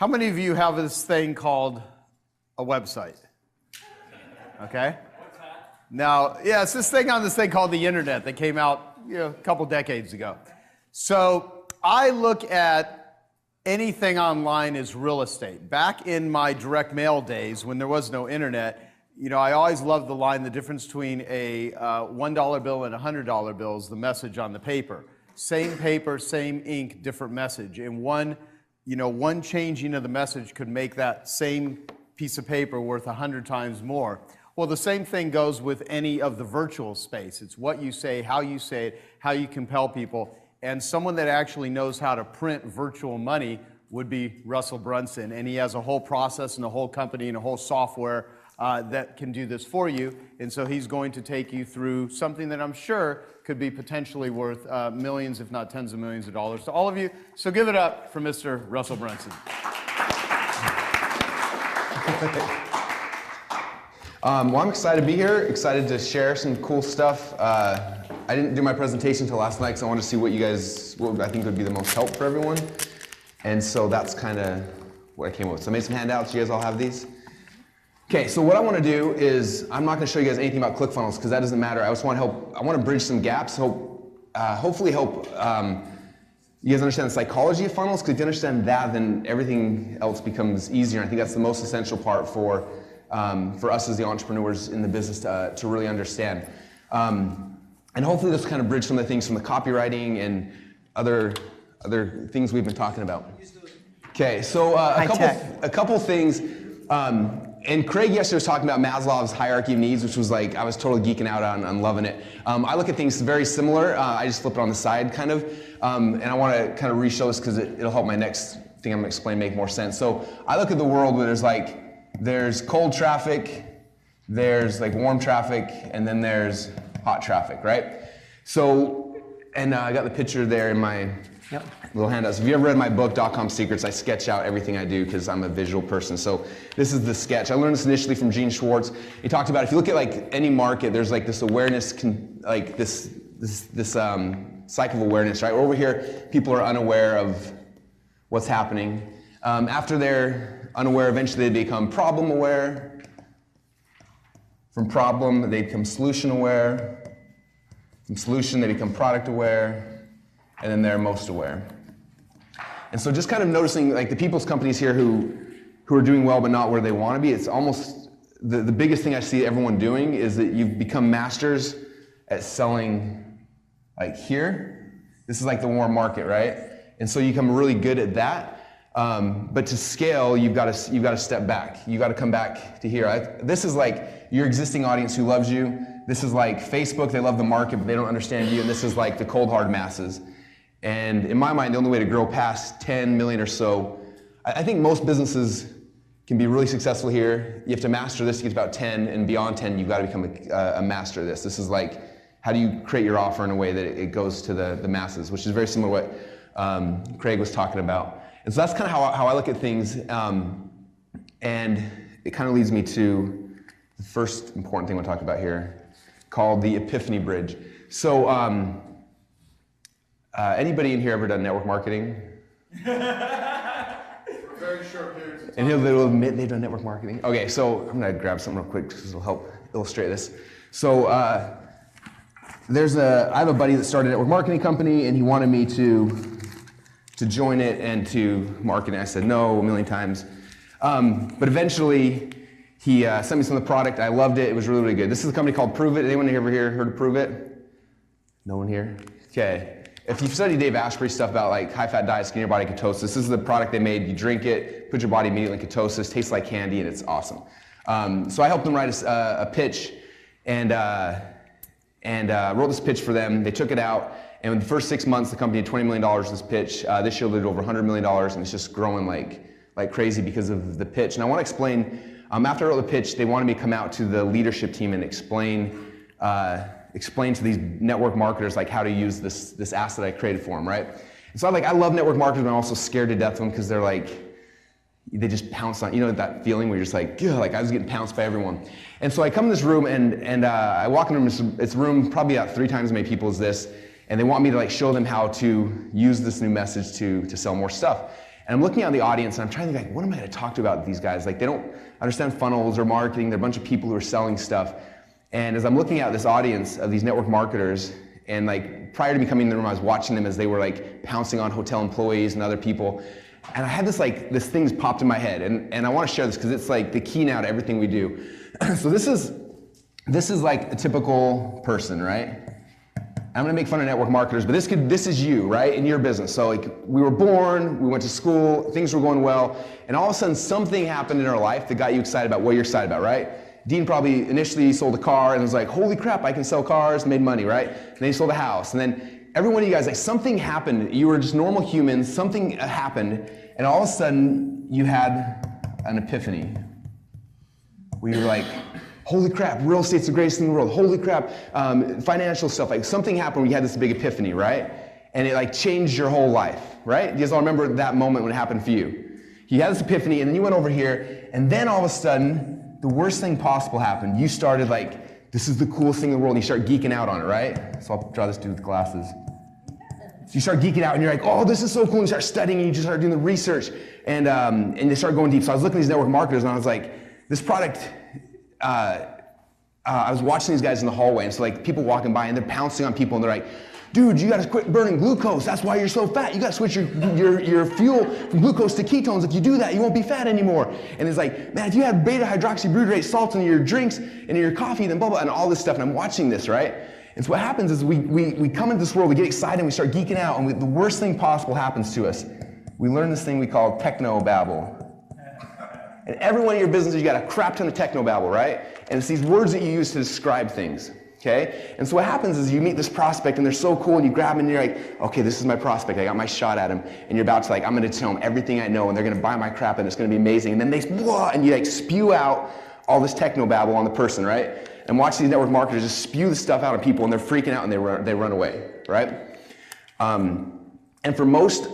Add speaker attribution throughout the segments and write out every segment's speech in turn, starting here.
Speaker 1: How many of you have this thing called a website? Okay. Now, yeah, it's this thing called the internet that came out, a couple decades ago. So I look at anything online as real estate. Back in my direct mail days, when there was no internet, I always loved the line, the difference between a $1 bill and a $100 bill is the message on the paper. Same paper, same ink, different message. And one changing of the message could make that same piece of paper worth 100 times more. Well, the same thing goes with any of the virtual space. It's what you say, how you say it, how you compel people. And someone that actually knows how to print virtual money would be Russell Brunson. And he has a whole process and a whole company and a whole software that can do this for you. And so he's going to take you through something that I'm sure could be potentially worth millions, if not tens of millions of dollars to all of you. So give it up for Mr. Russell Brunson.
Speaker 2: Well, I'm excited to be here, excited to share some cool stuff. I didn't do my presentation until last night because I wanted to see what I think would be the most help for everyone. And so that's kind of what I came up with. So I made some handouts. You guys all have these? Okay, so what I want to do is, I'm not going to show you guys anything about ClickFunnels because that doesn't matter. I just want to help, I want to bridge some gaps, hopefully help you guys understand the psychology of funnels, because if you understand that, then everything else becomes easier. I think that's the most essential part for us as the entrepreneurs in the business to really understand. And hopefully this will kind of bridge some of the things from the copywriting and other things we've been talking about. Okay, so a couple things. And Craig yesterday was talking about Maslow's hierarchy of needs, which was like, I was totally geeking out on loving it. I look at things very similar. I just flip it on the side, kind of. And I want to kind of re-show this because it'll help my next thing I'm going to explain make more sense. So I look at the world where there's cold traffic, there's like warm traffic, and then there's hot traffic, right? So, and I got the picture there in my little handouts. If you ever read my book, .com Secrets, I sketch out everything I do because I'm a visual person. So this is the sketch. I learned this initially from Gene Schwartz. He talked about if you look at like any market, there's like this awareness, this cycle of awareness, right? Over here, people are unaware of what's happening. After they're unaware, eventually they become problem aware. From problem, they become solution aware. From solution, they become product aware. And then they're most aware. And so just kind of noticing like the people's companies here who are doing well but not where they want to be, it's almost the biggest thing I see everyone doing is that you've become masters at selling like here. This is like the warm market, right? And so you become really good at that. But to scale, you've got to step back. You got to come back to here. This is like your existing audience who loves you. This is like Facebook, they love the market, but they don't understand you. And this is like the cold hard masses. And in my mind, the only way to grow past 10 million or so, I think most businesses can be really successful here. You have to master this to get to about 10, and beyond 10, you've got to become a master of this. This is like, how do you create your offer in a way that it goes to the masses, which is very similar to what Craig was talking about. And so that's kind of how I look at things. And it kind of leads me to the first important thing we'll talk about here, called the Epiphany Bridge. So, anybody in here ever done network marketing?
Speaker 1: For very short periods of time.
Speaker 2: And they'll admit they've done network marketing. Okay, so I'm gonna grab something real quick because it'll help illustrate this. So I have a buddy that started a network marketing company, and he wanted me to join it and to market it. I said no a million times. But eventually, he sent me some of the product. I loved it. It was really, really good. This is a company called Prove It. Anyone ever here heard of Prove It? No one here? Okay. If you've studied Dave Asprey's stuff about like high-fat diet, skinny your body, ketosis, this is the product they made. You drink it, put your body immediately in ketosis, tastes like candy, and it's awesome. So I helped them write a pitch, and wrote this pitch for them. They took it out, and in the first 6 months, the company had $20 million in this pitch. This year, they did over $100 million, and it's just growing like crazy because of the pitch. And I want to explain. After I wrote the pitch, they wanted me to come out to the leadership team and explain to these network marketers like how to use this asset I created for them, right? And so I love network marketers, but I'm also scared to death of them because they just pounce on, that feeling where you're just like, ugh, like I was getting pounced by everyone. And so I come in this room and I walk into it's a room probably about 3 times as many people as this, and they want me to show them how to use this new message to sell more stuff. And I'm looking at the audience and I'm trying to think, like, what am I going to talk to about these guys? Like, they don't understand funnels or marketing. They're a bunch of people who are selling stuff. And as I'm looking at this audience of these network marketers, and like prior to me coming in the room, I was watching them as they were like pouncing on hotel employees and other people. And I had this thing popped in my head, and I want to share this because it's like the key now to everything we do. So this is like a typical person, right? I'm gonna make fun of network marketers, but this is you, right, in your business. So like, we were born, we went to school, things were going well, and all of a sudden something happened in our life that got you excited about what you're excited about, right? Dean probably initially sold a car and was like, holy crap, I can sell cars, made money, right? And then he sold a house, and then every one of you guys, like, something happened. You were just normal humans, something happened, and all of a sudden you had an epiphany. Where you were like, holy crap, real estate's the greatest thing in the world. Holy crap, financial stuff. Like, something happened where you had this big epiphany, right? And it like changed your whole life, right? You guys all remember that moment when it happened for you. You had this epiphany, and then you went over here, and then all of a sudden, the worst thing possible happened. You started like, this is the coolest thing in the world, and you start geeking out on it, right? So I'll draw this dude with glasses. So you start geeking out, and you're like, oh, this is so cool, and you start studying, and you just start doing the research, and you start going deep. So I was looking at these network marketers, and I was like, this product, I was watching these guys in the hallway, and so like people walking by and they're pouncing on people and they're like, dude, you gotta quit burning glucose. That's why you're so fat. You gotta switch your fuel from glucose to ketones. If you do that, you won't be fat anymore. And it's like, man, if you have beta hydroxybutyrate salts in your drinks and in your coffee, then blah, blah, and all this stuff. And I'm watching this, right? And so what happens is we come into this world, we get excited, and we start geeking out, and the worst thing possible happens to us. We learn this thing we call techno-babble. And every one of your businesses, you got a crap ton of techno-babble, right? And it's these words that you use to describe things, okay? And so what happens is you meet this prospect, and they're so cool, and you grab them, and you're like, okay, this is my prospect. I got my shot at him. And you're about to like, I'm going to tell them everything I know, and they're going to buy my crap, and it's going to be amazing. And then they, blah, and you like spew out all this techno-babble on the person, right? And watch these network marketers just spew the stuff out of people, and they're freaking out, and they run away, right? And for most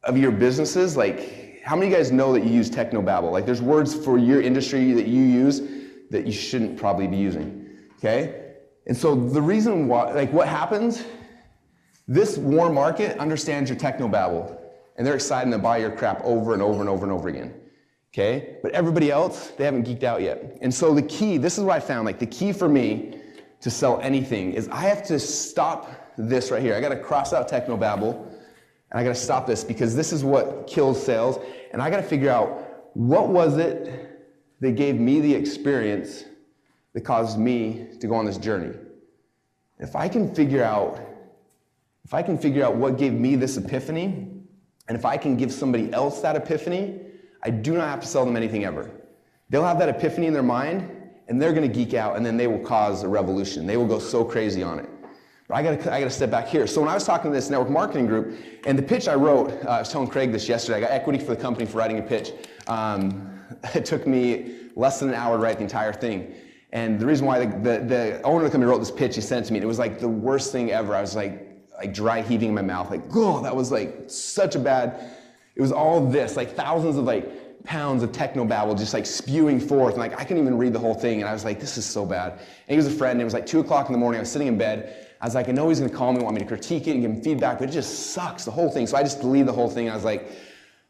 Speaker 2: of your businesses, like, how many of you guys know that you use techno-babble? Like, there's words for your industry that you use that you shouldn't probably be using, okay? And so the reason why, like, what happens, this warm market understands your techno-babble, and they're excited to buy your crap over and over and over and over again, okay? But everybody else, they haven't geeked out yet. And so the key, this is what I found, like, the key for me to sell anything is I have to stop this right here. I gotta cross out techno-babble, and I gotta stop this because this is what kills sales. And I gotta figure out what was it that gave me the experience that caused me to go on this journey. If I can figure out what gave me this epiphany, and if I can give somebody else that epiphany, I do not have to sell them anything ever. They'll have that epiphany in their mind, and they're gonna geek out, and then they will cause a revolution. They will go so crazy on it. I gotta step back here. So when I was talking to this network marketing group, and the pitch I wrote, I was telling Craig this yesterday, I got equity for the company for writing a pitch. It took me less than an hour to write the entire thing. And the reason why the owner of the company wrote this pitch, he sent it to me, and it was like the worst thing ever. I was like dry heaving in my mouth, like, oh, that was like such a bad, it was all this, like thousands of like pounds of techno-babble just like spewing forth, and like I couldn't even read the whole thing, and I was like, this is so bad. And he was a friend, and it was like 2 o'clock in the morning, I was sitting in bed, I was like, I know he's gonna call me, want me to critique it and give him feedback, but it just sucks, the whole thing. So I just deleted the whole thing. I was like,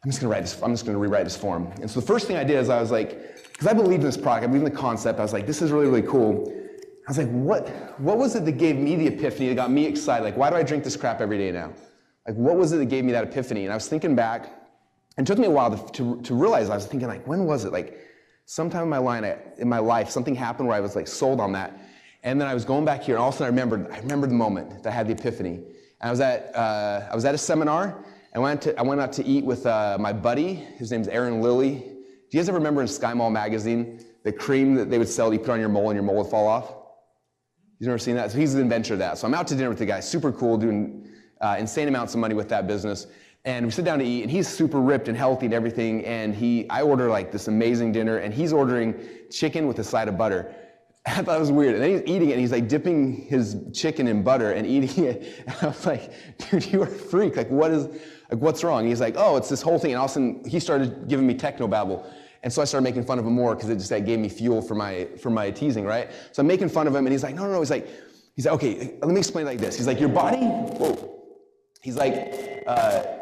Speaker 2: I'm just gonna rewrite this for him. And so the first thing I did is I was like, because I believed in this product, I believed in the concept, I was like, this is really, really cool. I was like, what was it that gave me the epiphany, that got me excited? Like, why do I drink this crap every day now? Like, what was it that gave me that epiphany? And I was thinking back, and it took me a while to realize, I was thinking like, when was it? Like, sometime in my life, something happened where I was like sold on that. And then I was going back here, and all of a sudden I remembered the moment that I had the epiphany. And I was at a seminar. I went out to eat with my buddy. His name's Aaron Lilly. Do you guys ever remember in Sky Mall magazine, the cream that they would sell that you put on your mole and your mole would fall off? You've never seen that? So he's the inventor of that. So I'm out to dinner with the guy, super cool, doing insane amounts of money with that business. And we sit down to eat, and he's super ripped and healthy and everything. And I order like this amazing dinner, and he's ordering chicken with a side of butter. I thought it was weird. And then he's eating it, and he's like dipping his chicken in butter and eating it. And I was like, dude, you are a freak. Like, what's wrong? And he's like, oh, it's this whole thing. And all of a sudden, he started giving me techno-babble. And so I started making fun of him more because it just like, gave me fuel for my teasing, right? So I'm making fun of him, and he's like, no. He's like, okay, let me explain it like this. He's like, your body, whoa. He's like,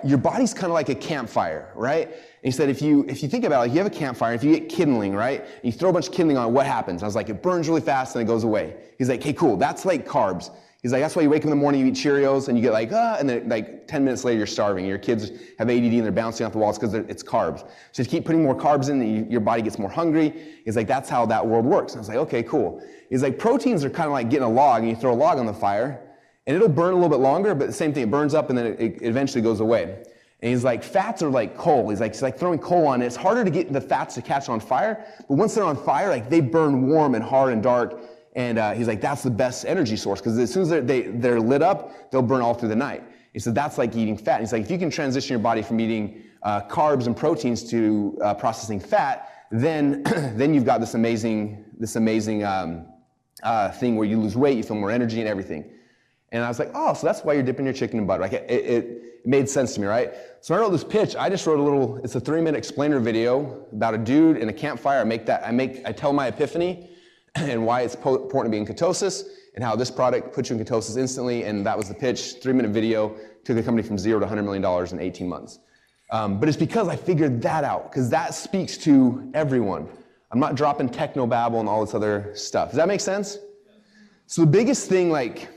Speaker 2: your body's kind of like a campfire, right? And he said, if you think about it, like you have a campfire, if you get kindling, right? And you throw a bunch of kindling on it, what happens? I was like, it burns really fast and it goes away. He's like, hey, cool, that's like carbs. He's like, that's why you wake up in the morning, you eat Cheerios, and you get like, and then like 10 minutes later, you're starving. Your kids have ADD and they're bouncing off the walls because it's carbs. So you keep putting more carbs in, and your body gets more hungry. He's like, that's how that world works. And I was like, okay, cool. He's like, proteins are kind of like getting a log, and you throw a log on the fire, and it'll burn a little bit longer, but the same thing, it burns up, and then it eventually goes away. And he's like, fats are like coal. He's like throwing coal on it. It's harder to get the fats to catch on fire, but once they're on fire, like they burn warm and hard and dark. And he's like, that's the best energy source, because as soon as they're lit up, they'll burn all through the night. He said, that's like eating fat. And he's like, if you can transition your body from eating carbs and proteins to processing fat, then you've got this amazing thing where you lose weight, you feel more energy and everything. And I was like, oh, so that's why you're dipping your chicken in butter. Like it made sense to me, right? So when I wrote this pitch, I just wrote it's a 3-minute explainer video about a dude in a campfire. I tell my epiphany and why it's important to be in ketosis, and how this product puts you in ketosis instantly, and that was the pitch. 3-minute video, took the company from 0 to $100 million in 18 months. But it's because I figured that out, because that speaks to everyone. I'm not dropping technobabble and all this other stuff. Does that make sense? So the biggest thing that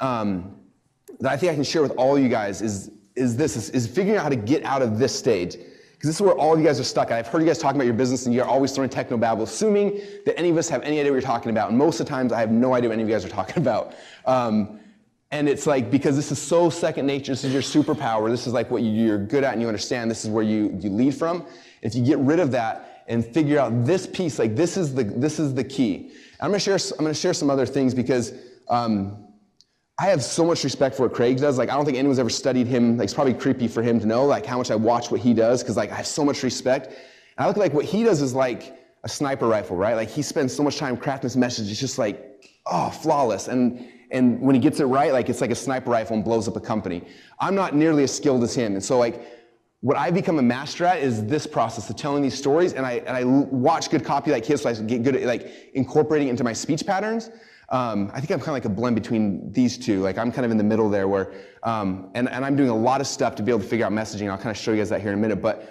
Speaker 2: I think I can share with all you guys is figuring out how to get out of this stage. Because this is where all of you guys are stuck. I've heard you guys talking about your business, and you're always throwing technobabble, assuming that any of us have any idea what you're talking about. And most of the times, I have no idea what any of you guys are talking about. And it's like, because this is so second nature, this is your superpower, this is like what you're good at and you understand, this is where you lead from. If you get rid of that and figure out this piece, like this is the key. And I'm gonna share some other things, because I have so much respect for what Craig does. Like, I don't think anyone's ever studied him. Like, it's probably creepy for him to know, like, how much I watch what he does, because, like, I have so much respect. And I look like what he does is like a sniper rifle, right? Like, he spends so much time crafting this message. It's just like, flawless. And when he gets it right, like, it's like a sniper rifle and blows up a company. I'm not nearly as skilled as him. And so, like, what I've become a master at is this process of telling these stories. And I watch good copy like his, so I get good at, like, incorporating it into my speech patterns. I think I'm kind of like a blend between these two. Like, I'm kind of in the middle there where, and I'm doing a lot of stuff to be able to figure out messaging. I'll kind of show you guys that here in a minute. But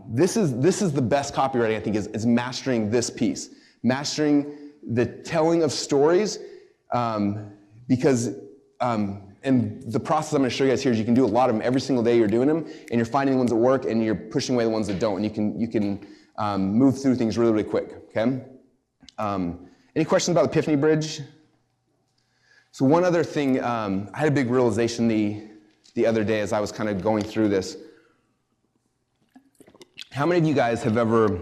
Speaker 2: this is the best copywriting, I think, is mastering this piece. Mastering the telling of stories, because, and the process I'm going to show you guys here is you can do a lot of them every single day. You're doing them, and you're finding the ones that work, and you're pushing away the ones that don't. And you can move through things really, really quick, okay? Any questions about the Epiphany Bridge? So one other thing, I had a big realization the other day as I was kind of going through this. How many of you guys have ever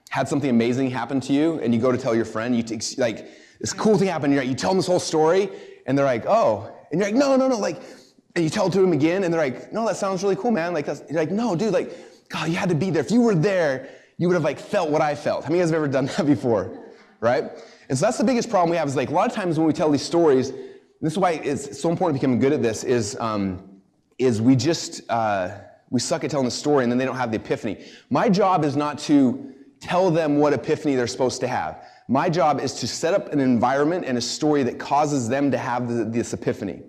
Speaker 2: had something amazing happen to you, and you go to tell your friend, like, this cool thing happened, you tell them this whole story, and they're like, oh, and you're like, no, like, and you tell it to them again, and they're like, no, that sounds really cool, man. Like, you're like, no, dude, like, God, you had to be there. If you were there, you would have, like, felt what I felt. How many of you guys have ever done that before? Right? And so that's the biggest problem we have, is like a lot of times when we tell these stories, and this is why it's so important to become good at this, is we just, we suck at telling the story, and then they don't have the epiphany. My job is not to tell them what epiphany they're supposed to have. My job is to set up an environment and a story that causes them to have this epiphany.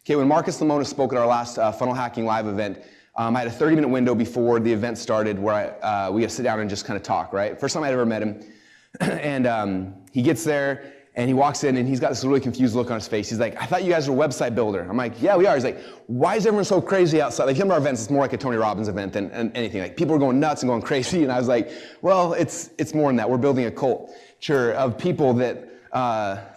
Speaker 2: Okay, when Marcus Lamona spoke at our last Funnel Hacking Live event, I had a 30-minute window before the event started where we got to sit down and just kind of talk, right? First time I'd ever met him. And he gets there, and he walks in, and he's got this really confused look on his face. He's like, I thought you guys were a website builder. I'm like, yeah, we are. He's like, why is everyone so crazy outside? Like, some of our events, it's more like a Tony Robbins event than anything. Like, people are going nuts and going crazy. And I was like, well, it's more than that. We're building a culture of people that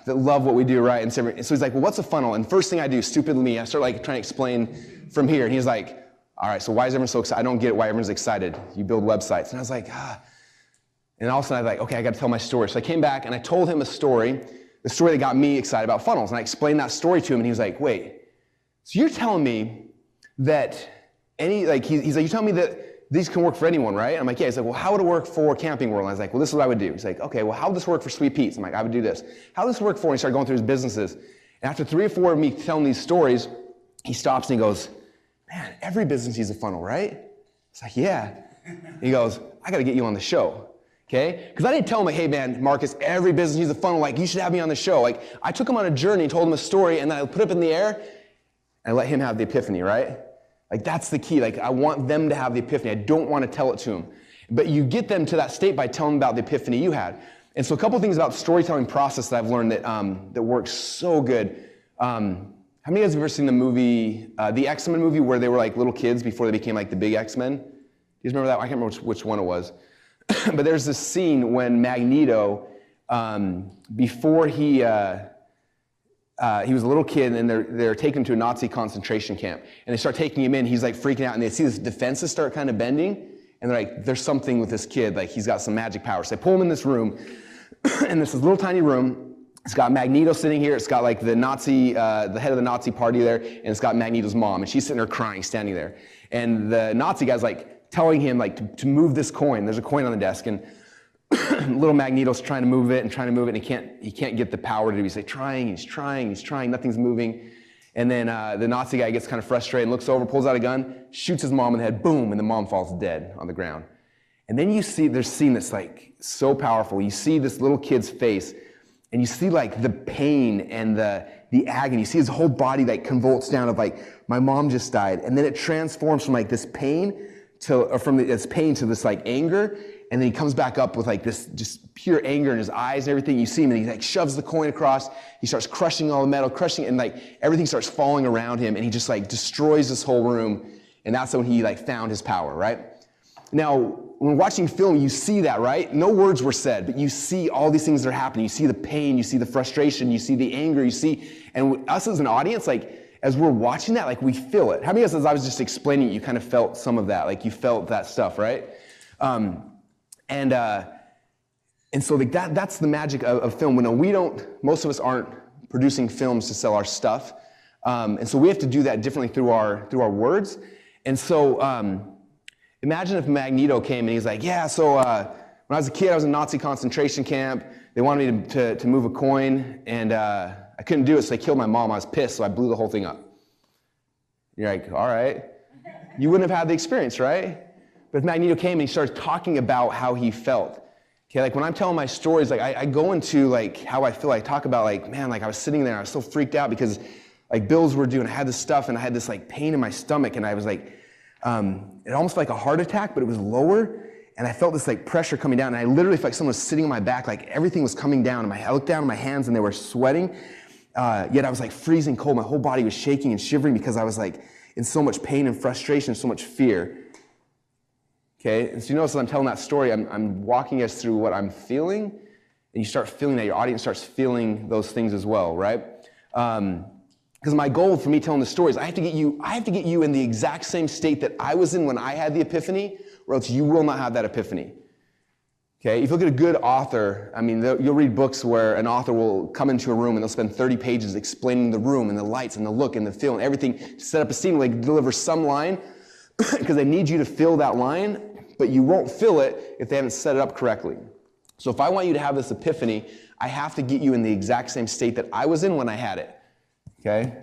Speaker 2: love what we do, right? And so he's like, well, what's a funnel? And first thing I do, stupid me, I start like trying to explain from here. And he's like, all right, so why is everyone so excited? I don't get it, why everyone's excited. You build websites. And I was like, And all of a sudden I was like, okay, I got to tell my story. So I came back and I told him the story that got me excited about funnels. And I explained that story to him, and he was like, wait, so you're telling me that he's like, you're telling me that these can work for anyone, right? I'm like, yeah. He's like, well, how would it work for Camping World? And I was like, well, this is what I would do. He's like, okay, well, how would this work for Sweet Pete's? I'm like, I would do this. How would this work for? And he started going through his businesses. And after 3 or 4 of me telling these stories, he stops and he goes, man, every business needs a funnel, right? It's like, yeah. He goes, I got to get you on the show. Okay? Because I didn't tell him, like, hey, man, Marcus, every business needs a funnel. Like, you should have me on the show. Like, I took him on a journey, told him a story, and then I put it up in the air, and I let him have the epiphany, right? Like that's the key. Like I want them to have the epiphany. I don't want to tell it to them. But you get them to that state by telling them about the epiphany you had. And so a couple things about the storytelling process that I've learned that works so good. How many of you guys have ever seen the movie, the X-Men movie where they were like little kids before they became like the big X-Men? Do you guys remember that? I can't remember which one it was. But there's this scene when Magneto, before he was a little kid, and they're taking him to a Nazi concentration camp, and they start taking him in. He's like freaking out, and they see his defenses start kind of bending, and they're like, "There's something with this kid. Like he's got some magic powers." So they pull him in this room, and this little tiny room. It's got Magneto sitting here. It's got like the Nazi, the head of the Nazi party there, and it's got Magneto's mom, and she's sitting there crying, standing there. And the Nazi guy's like telling him like to move this coin. There's a coin on the desk, and little Magneto's trying to move it, and he can't get the power to do it. He's like he's trying, nothing's moving. And then the Nazi guy gets kind of frustrated and looks over, pulls out a gun, shoots his mom in the head, boom, and the mom falls dead on the ground. And then you see there's a scene that's like so powerful. You see this little kid's face, and you see like the pain and the agony. You see his whole body like convulse down of like, my mom just died. And then it transforms from like this pain this pain to this like anger. And then he comes back up with like this just pure anger in his eyes and everything. You see him, and he like shoves the coin across. He starts crushing all the metal, and like everything starts falling around him, and he just like destroys this whole room. And that's when he like found his power, right? Now, when watching film, you see that, right? No words were said, but you see all these things that are happening. You see the pain, you see the frustration, you see the anger, and us as an audience, like as we're watching that, like we feel it. How many of us, as I was just explaining it, you kind of felt some of that, like you felt that stuff, right? And so like that's the magic of film. Most of us aren't producing films to sell our stuff. And so we have to do that differently through our words. And so imagine if Magneto came and he's like, yeah, so when I was a kid, I was in a Nazi concentration camp. They wanted me to move a coin, and I couldn't do it, so they killed my mom. I was pissed, so I blew the whole thing up. You're like, all right. You wouldn't have had the experience, right? But if Magneto came and he started talking about how he felt, okay, like when I'm telling my stories, like I go into like how I feel. I talk about like, man, like I was sitting there, I was so freaked out because like bills were due, and I had this stuff, and I had this like pain in my stomach, and I was like, it almost felt like a heart attack, but it was lower, and I felt this like pressure coming down, and I literally felt like someone was sitting on my back, like everything was coming down, and I looked down at my hands, and they were sweating, yet I was like freezing cold. My whole body was shaking and shivering because I was like in so much pain and frustration, so much fear. Okay, and so you notice as I'm telling that story, I'm walking us through what I'm feeling, and you start feeling that. Your audience starts feeling those things as well, right? Because my goal for me telling the story is I have to get you in the exact same state that I was in when I had the epiphany, or else you will not have that epiphany. Okay, if you look at a good author, I mean, you'll read books where an author will come into a room and they'll spend 30 pages explaining the room and the lights and the look and the feel and everything to set up a scene where they deliver some line because they need you to fill that line, but you won't fill it if they haven't set it up correctly. So if I want you to have this epiphany, I have to get you in the exact same state that I was in when I had it. Okay?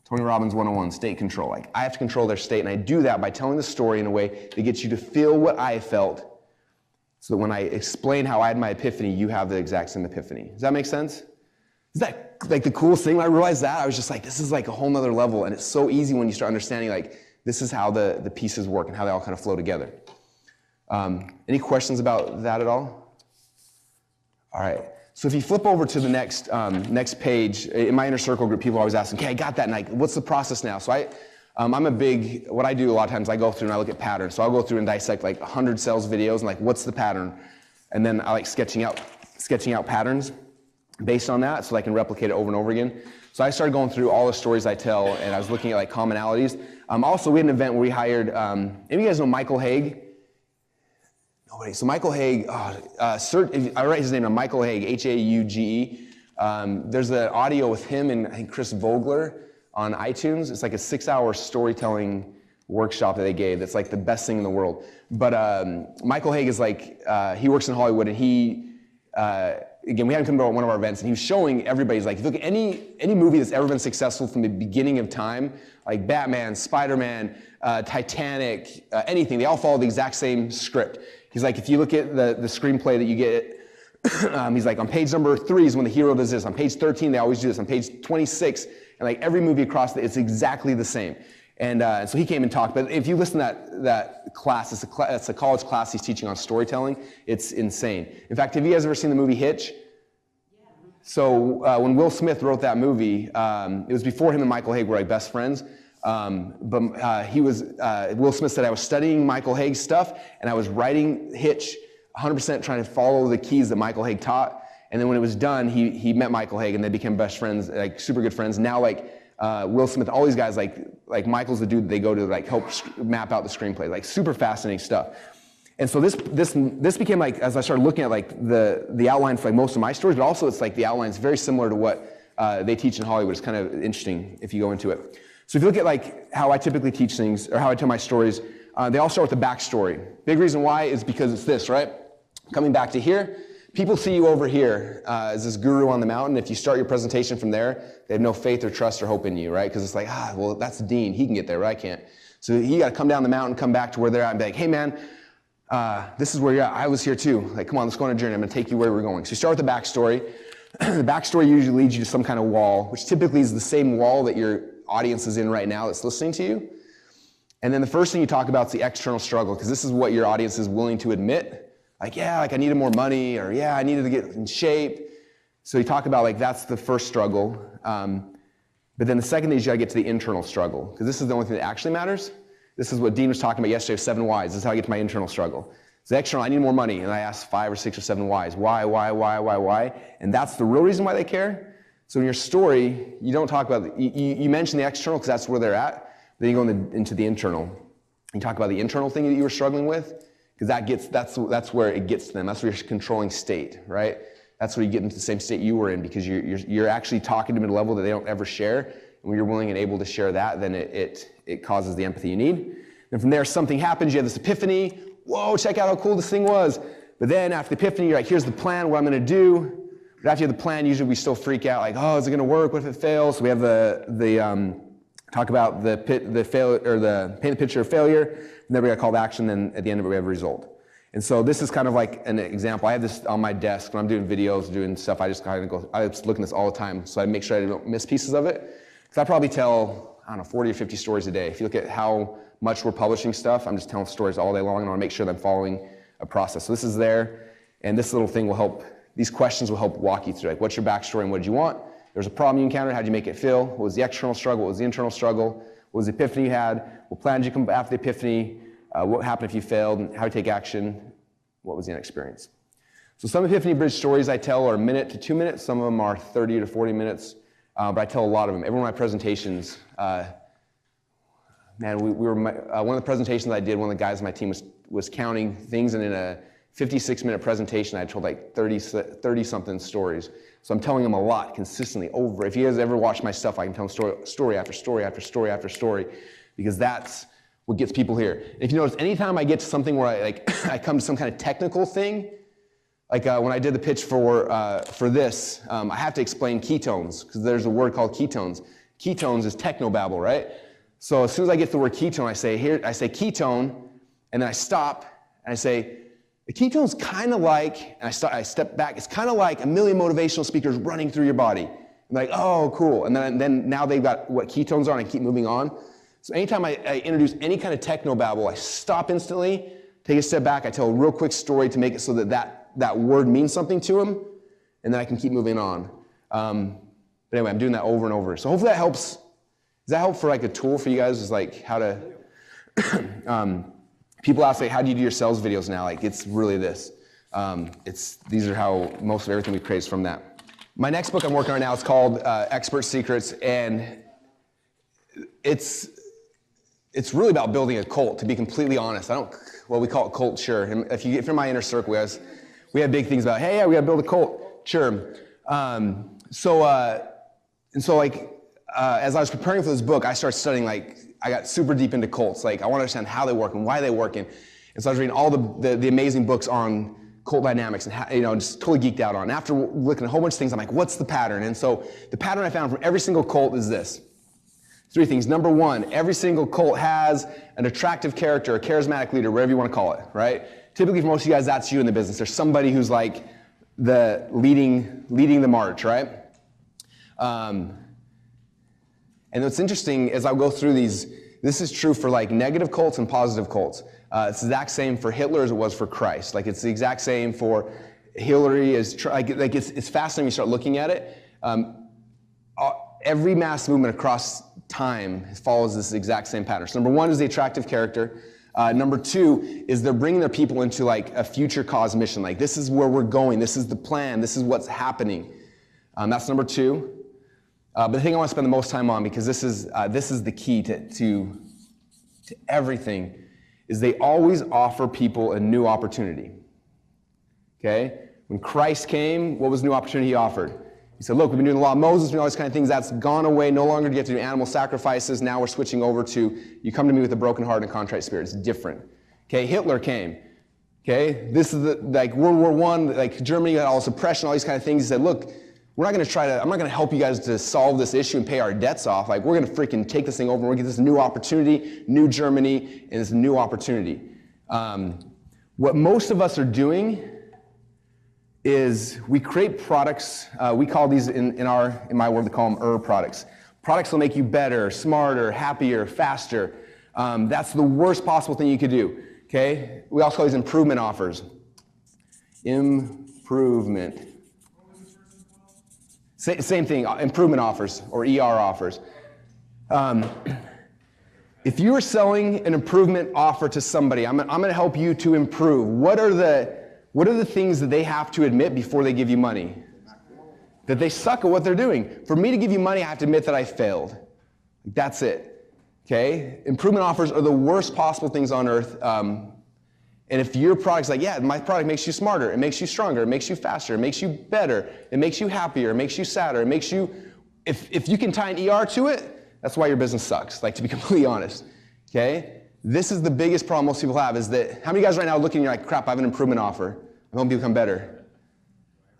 Speaker 2: Tony Robbins 101, state control. Like, I have to control their state, and I do that by telling the story in a way that gets you to feel what I felt, so that when I explain how I had my epiphany, you have the exact same epiphany. Does that make sense? Is that like the coolest thing? When I realized that, I was just like, this is like a whole nother level, and it's so easy when you start understanding, like, this is how the pieces work and how they all kind of flow together. Any questions about that at all? All right. So if you flip over to the next page, in my inner circle group, people always ask, okay, I got that, and like, what's the process now? So what I do a lot of times, I go through and I look at patterns. So I'll go through and dissect like 100 sales videos and like, what's the pattern? And then I like sketching out patterns based on that so I can replicate it over and over again. So I started going through all the stories I tell, and I was looking at like commonalities. Also, we had an event where we hired, any of you guys know Michael Haig? Nobody. So Michael Haig, I write his name down, Michael Haig, H-A-U-G-E. There's an audio with him and I think Chris Vogler on iTunes. It's like a 6-hour storytelling workshop that they gave that's like the best thing in the world. But Michael Haig is like, he works in Hollywood, and he, again, we had him come to one of our events, and he was showing everybody, he's like, if you look at any movie that's ever been successful from the beginning of time, like Batman, Spider-Man, Titanic, anything, they all follow the exact same script. He's like, if you look at the screenplay that you get, he's like, on page number 3 is when the hero does this. On page 13, they always do this. On page 26, and like every movie across it's exactly the same. And so he came and talked. But if you listen to that class, it's a college class he's teaching on storytelling. It's insane. In fact, have you guys ever seen the movie Hitch? So when Will Smith wrote that movie, it was before him and Michael Hague were like best friends. Will Smith said, I was studying Michael Hague's stuff, and I was writing Hitch 100% trying to follow the keys that Michael Hague taught. And then when it was done, he met Michael Hague, and they became best friends, like super good friends. Now, like Will Smith, all these guys, like Michael's the dude that they go to like help map out the screenplay, like super fascinating stuff. And so this became like, as I started looking at like the outline for like most of my stories, but also it's like the outline's very similar to what they teach in Hollywood. It's kind of interesting if you go into it. So if you look at like how I typically teach things, or how I tell my stories, they all start with a backstory. Big reason why is because it's this, right? Coming back to here, people see you over here as this guru on the mountain. If you start your presentation from there, they have no faith or trust or hope in you, right? Because it's like, well, that's Dean. He can get there, but I can't. So you got to come down the mountain, come back to where they're at, and be like, hey, man, this is where you're at. I was here too. Like, come on, let's go on a journey. I'm going to take you where we're going. So you start with the backstory. The backstory usually leads you to some kind of wall, which typically is the same wall that your audience is in right now that's listening to you. And then the first thing you talk about is the external struggle, because this is what your audience is willing to admit. Like, yeah, like I needed more money, or yeah, I needed to get in shape. So you talk about like that's the first struggle. But then the second thing is you gotta get to the internal struggle, because this is the only thing that actually matters. This is what Dean was talking about yesterday with 7 whys. This is how I get to my internal struggle. It's the external, I need more money, and I ask 5 or 6 or 7 whys. Why? And that's the real reason why they care. So in your story, you don't talk about, you mention the external because that's where they're at, then you go into the internal. You talk about the internal thing that you were struggling with, because that's where it gets to them. That's where your controlling state, right? That's where you get into the same state you were in, because you're actually talking to them at a level that they don't ever share. And when you're willing and able to share that, then it causes the empathy you need. And from there, something happens. You have this epiphany. Whoa, check out how cool this thing was. But then after the epiphany, you're like, here's the plan, what I'm going to do. But after you have the plan, usually we still freak out, like, oh, is it going to work? What if it fails? So we have talk about paint the picture of failure, and then we got a call to action, then at the end of it we have a result. And so this is kind of like an example. I have this on my desk when I'm doing videos, doing stuff, I just look at this all the time, so I make sure I don't miss pieces of it. Because I probably tell, 40 or 50 stories a day. If you look at how much we're publishing stuff, I'm just telling stories all day long, and I want to make sure that I'm following a process. So this is there, and this little thing will help, these questions will help walk you through, like, what's your backstory and what did you want? There's a problem you encountered, how'd you make it feel? What was the external struggle? What was the internal struggle? What was the epiphany you had? What plan did you come after the epiphany? What happened if you failed? And how to take action? What was the experience? So some Epiphany Bridge stories I tell are 1 minute to 2 minutes. Some of them are 30 to 40 minutes. But I tell a lot of them. Every one of my presentations, one of the presentations I did, one of the guys on my team was counting things, and in a 56-minute presentation, I told like 30-something stories. So I'm telling them a lot consistently over. If you guys ever watch my stuff, I can tell them story after story after story after story, because that's what gets people here. And if you notice, anytime I get to something where I come to some kind of technical thing, like when I did the pitch for this, I have to explain ketones, because there's a word called ketones. Ketones is technobabble, right? So as soon as I get to the word ketone, I say ketone, and then I stop, and I say, the ketone's kind of like, and I step back, it's kind of like a million motivational speakers running through your body. I'm like, oh, cool. And then now they've got what ketones are, and I keep moving on. So anytime I introduce any kind of technobabble, I stop instantly, take a step back, I tell a real quick story to make it so that word means something to them, and then I can keep moving on. But anyway, I'm doing that over and over. So hopefully that helps. Does that help for like a tool for you guys? Is like how to, people ask like, how do you do your sales videos now? Like, it's really this. These are how most of everything we create is from that. My next book I'm working on now is called Expert Secrets, and it's really about building a cult, to be completely honest. We call it culture. And if you get from my inner circle, we have big things about, hey, yeah, we gotta build a cult. Sure. As I was preparing for this book, I started studying, I got super deep into cults. I want to understand how they work and why they work. And so I was reading all the amazing books on cult dynamics and how, just totally geeked out on. And after looking at a whole bunch of things, I'm like, what's the pattern? And so the pattern I found from every single cult is this. 3 things. Number 1, every single cult has an attractive character, a charismatic leader, whatever you want to call it, right? Typically for most of you guys, that's you in the business. There's somebody who's like the leading the march, right? And what's interesting is I'll go through these This is true for like negative cults and positive cults. It's the exact same for Hitler as it was for Christ. Like it's the exact same for Hillary. It's fascinating when you start looking at it. Every mass movement across time follows this exact same pattern. So number one is the attractive character. Number two is they're bringing their people into like a future cause mission. Like this is where we're going. This is the plan. This is what's happening. That's number two. But the thing I want to spend the most time on, because this is the key to everything, is they always offer people a new opportunity. Okay? When Christ came, what was the new opportunity he offered? He said, look, we've been doing the law of Moses, and all these kind of things. That's gone away. No longer do you have to do animal sacrifices. Now we're switching over to, you come to me with a broken heart and a contrite spirit. It's different. Okay? Hitler came. Okay? This is like World War I, like Germany had all this oppression, all these kind of things. He said, look, I'm not going to help you guys to solve this issue and pay our debts off. Like, we're going to freaking take this thing over, and we're going to get this new opportunity, new Germany, and this new opportunity. What most of us are doing is we create products. We call these, in my world, they call them products. Products will make you better, smarter, happier, faster. That's the worst possible thing you could do. Okay? We also call these improvement offers. Improvement. Same thing, improvement offers or ER offers. If you are selling an improvement offer to somebody, I'm going to help you to improve. What are the things that they have to admit before they give you money? That they suck at what they're doing. For me to give you money, I have to admit that I failed. That's it. Okay? Improvement offers are the worst possible things on earth. And if your product's like, yeah, my product makes you smarter, it makes you stronger, it makes you faster, it makes you better, it makes you happier, it makes you sadder, it makes you, if you can tie an ER to it, that's why your business sucks, like to be completely honest, okay? This is the biggest problem most people have is that, how many of you guys right now are looking and you're like, crap, I have an improvement offer. I want to become better,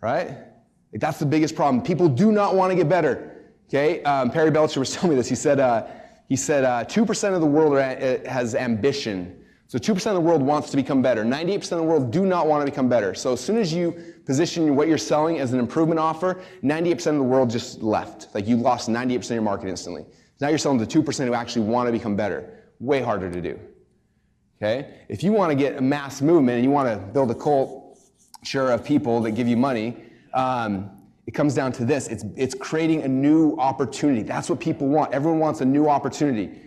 Speaker 2: right? Like that's the biggest problem. People do not want to get better, okay? Perry Belcher was telling me this. He said 2% of the world has ambition. So 2% of the world wants to become better. 98% of the world do not want to become better. So as soon as you position what you're selling as an improvement offer, 98% of the world just left. Like you lost 98% of your market instantly. Now you're selling to 2% who actually want to become better. Way harder to do. Okay? If you want to get a mass movement and you want to build a culture of people that give you money, it comes down to this. It's creating a new opportunity. That's what people want. Everyone wants a new opportunity.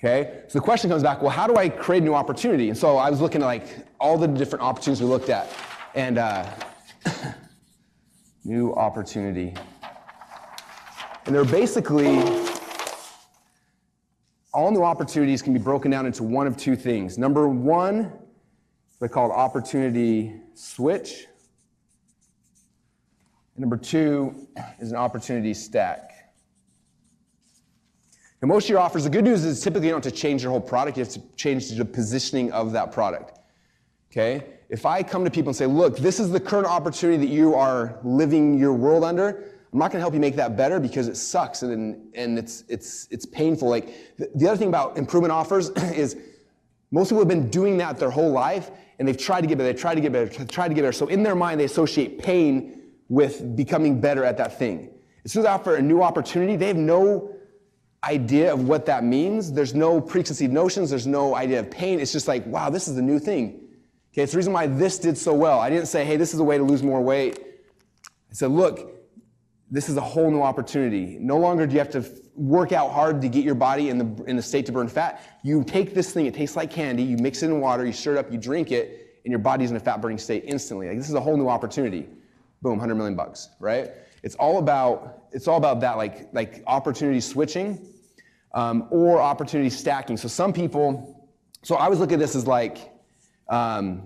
Speaker 2: Okay, so the question comes back, well, how do I create a new opportunity? And so I was looking at like all the different opportunities we looked at. And new opportunity. And they're basically, all new opportunities can be broken down into one of two things. Number one, they're called opportunity switch. And number two is an opportunity stack. Now, most of your offers, the good news is typically you don't have to change your whole product. You have to change the positioning of that product. Okay? If I come to people and say, look, this is the current opportunity that you are living your world under, I'm not going to help you make that better because it sucks and it's painful. Like the other thing about improvement offers is most people have been doing that their whole life and they've tried to get better, they've tried to get better, tried to get better. So in their mind, they associate pain with becoming better at that thing. As soon as I offer a new opportunity, they have no idea of what that means. There's no preconceived notions. There's no idea of pain. It's just like, wow, this is the new thing. Okay, it's the reason why this did so well. I didn't say, hey, this is a way to lose more weight. I said, look, this is a whole new opportunity. No longer do you have to work out hard to get your body in the state to burn fat. You take this thing, it tastes like candy, you mix it in water, you stir it up, you drink it, and your body's in a fat burning state instantly. Like, this is a whole new opportunity. Boom, $100 million, right? It's all about that, like opportunity switching or opportunity stacking. So some people, so I always look at this as like an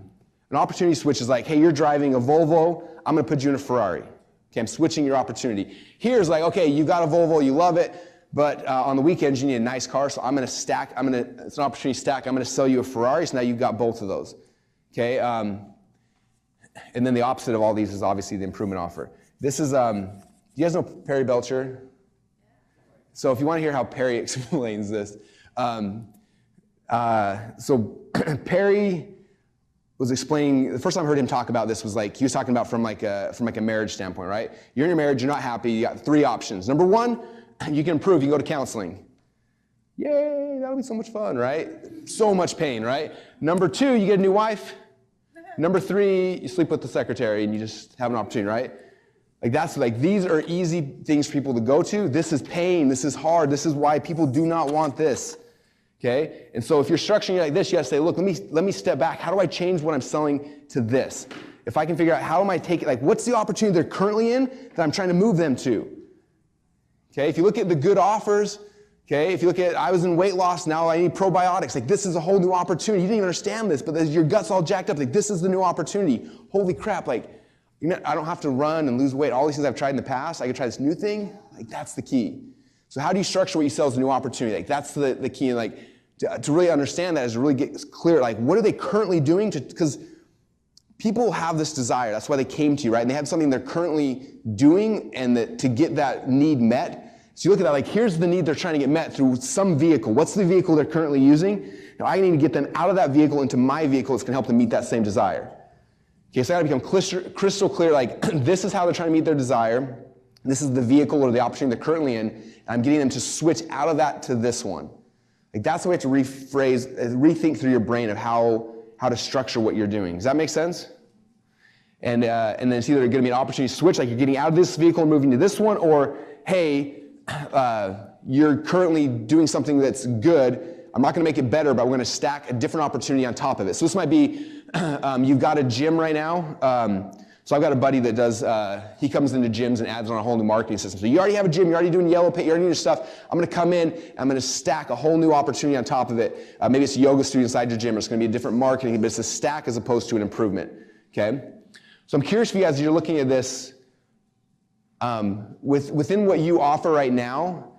Speaker 2: opportunity switch is like, hey, you're driving a Volvo, I'm going to put you in a Ferrari. Okay, I'm switching your opportunity. Here's like, okay, you got a Volvo, you love it, but on the weekends you need a nice car, so I'm going to stack. It's an opportunity stack. I'm going to sell you a Ferrari, so now you've got both of those. Okay, and then the opposite of all these is obviously the improvement offer. This is, do you guys know Perry Belcher? So if you want to hear how Perry explains this, so Perry was explaining, the first time I heard him talk about this was like, he was talking about from like a marriage standpoint, right? You're in your marriage, you're not happy, you got three options. Number one, you can improve, you can go to counseling. Yay, that'll be so much fun, right? So much pain, right? Number 2, you get a new wife. Number 3, you sleep with the secretary and you just have an opportunity, right? These are easy things for people to go to. This is pain, this is hard, this is why people do not want this, okay? And so if you're structuring it like this, you gotta say, look, let me step back. How do I change what I'm selling to this? If I can figure out how am I taking, what's the opportunity they're currently in that I'm trying to move them to? Okay, if you look at the good offers, okay, if you look at, I was in weight loss, now I need probiotics. This is a whole new opportunity. You didn't even understand this, but your gut's all jacked up. This is the new opportunity. Holy crap, I don't have to run and lose weight. All these things I've tried in the past, I can try this new thing. That's the key. So how do you structure what you sell as a new opportunity? That's the key. And to really understand that is to really get clear, what are they currently doing? Because people have this desire. That's why they came to you, right? And they have something they're currently doing and to get that need met. So you look at that, here's the need they're trying to get met through some vehicle. What's the vehicle they're currently using? Now I need to get them out of that vehicle into my vehicle that's going to help them meet that same desire. Okay, so I got to become crystal clear, this is how they're trying to meet their desire. This is the vehicle or the opportunity they're currently in. And I'm getting them to switch out of that to this one. That's the way to rethink through your brain of how to structure what you're doing. Does that make sense? And then it's either going to be an opportunity to switch, you're getting out of this vehicle and moving to this one, or hey, you're currently doing something that's good. I'm not going to make it better, but we're going to stack a different opportunity on top of it. So this might be, you've got a gym right now. So I've got a buddy that does, he comes into gyms and adds on a whole new marketing system. So you already have a gym, you're already doing yellow paint, you already do your stuff. I'm going to come in, I'm going to stack a whole new opportunity on top of it. Maybe it's a yoga studio inside your gym, or it's going to be a different marketing, but it's a stack as opposed to an improvement. Okay? So I'm curious if you guys, as you're looking at this, within what you offer right now,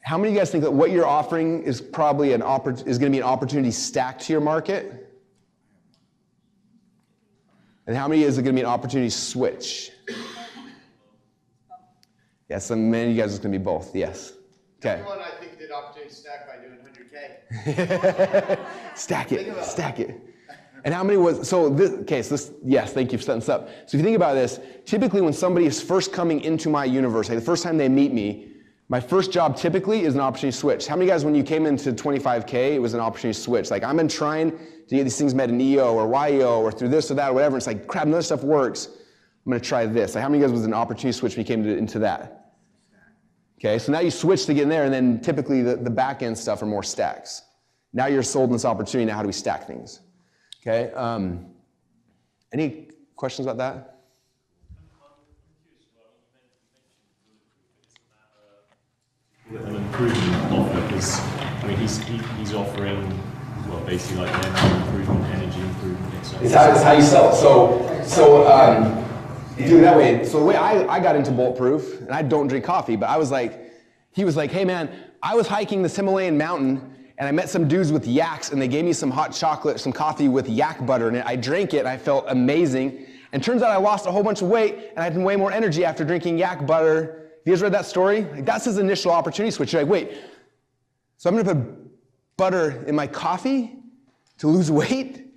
Speaker 2: how many of you guys think that what you're offering is probably is going to be an opportunity stacked to your market? And how many is it going to be an opportunity switch? Yes, so many of you guys is going to be both. Yes. Okay.
Speaker 1: Everyone, I think, did opportunity stack by doing 100K.
Speaker 2: Stack it. And how many was, yes, thank you for setting this up. So if you think about this, typically when somebody is first coming into my universe, the first time they meet me, my first job typically is an opportunity switch. How many guys, when you came into 25K, it was an opportunity switch? I've been trying to get these things met in EO or YEO or through this or that or whatever. It's crap, none of this stuff works. I'm going to try this. How many guys was an opportunity switch when you came into that? Okay, so now you switch to get in there, and then typically the back end stuff are more stacks. Now you're sold in this opportunity. Now how do we stack things? Okay, any questions about that?
Speaker 3: An improvement offer, because he's offering basically energy improvement, etc.
Speaker 2: It's how you sell it. So if you do it that way. So the way I got into Bulletproof, and I don't drink coffee, but he was like, hey man, I was hiking this Himalayan mountain and I met some dudes with yaks and they gave me some hot chocolate, some coffee with yak butter in it. I drank it and I felt amazing. And turns out I lost a whole bunch of weight and I had way more energy after drinking yak butter. You guys read that story? That's his initial opportunity switch. You're wait, so I'm gonna put butter in my coffee to lose weight?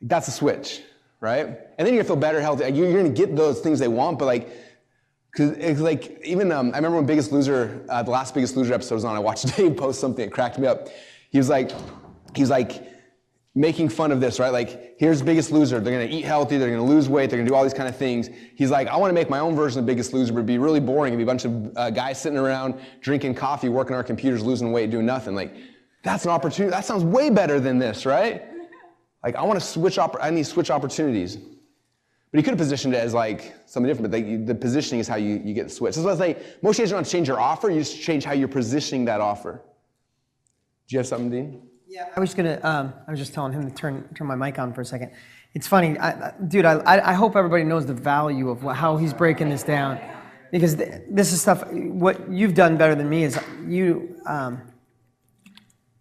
Speaker 2: That's a switch, right? And then you're gonna feel better, healthy. You're gonna get those things they want, but cause it's even, I remember when Biggest Loser, the last Biggest Loser episode was on, I watched Dave post something that cracked me up. He was making fun of this, right? Here's Biggest Loser. They're going to eat healthy. They're going to lose weight. They're going to do all these kind of things. He's I want to make my own version of Biggest Loser, but it'd be really boring. It'd be a bunch of guys sitting around drinking coffee, working on our computers, losing weight, doing nothing. That's an opportunity. That sounds way better than this, right? I want to switch. I need to switch opportunities. But he could have positioned it as something different. But the positioning is how you get the switch. That's what I say. Most days you don't have to change your offer. You just change how you're positioning that offer. Do you have something, Dean?
Speaker 4: Yeah, I was just telling him to turn my mic on for a second. It's funny, dude. I hope everybody knows the value of how he's breaking this down, because this is stuff. What you've done better than me is you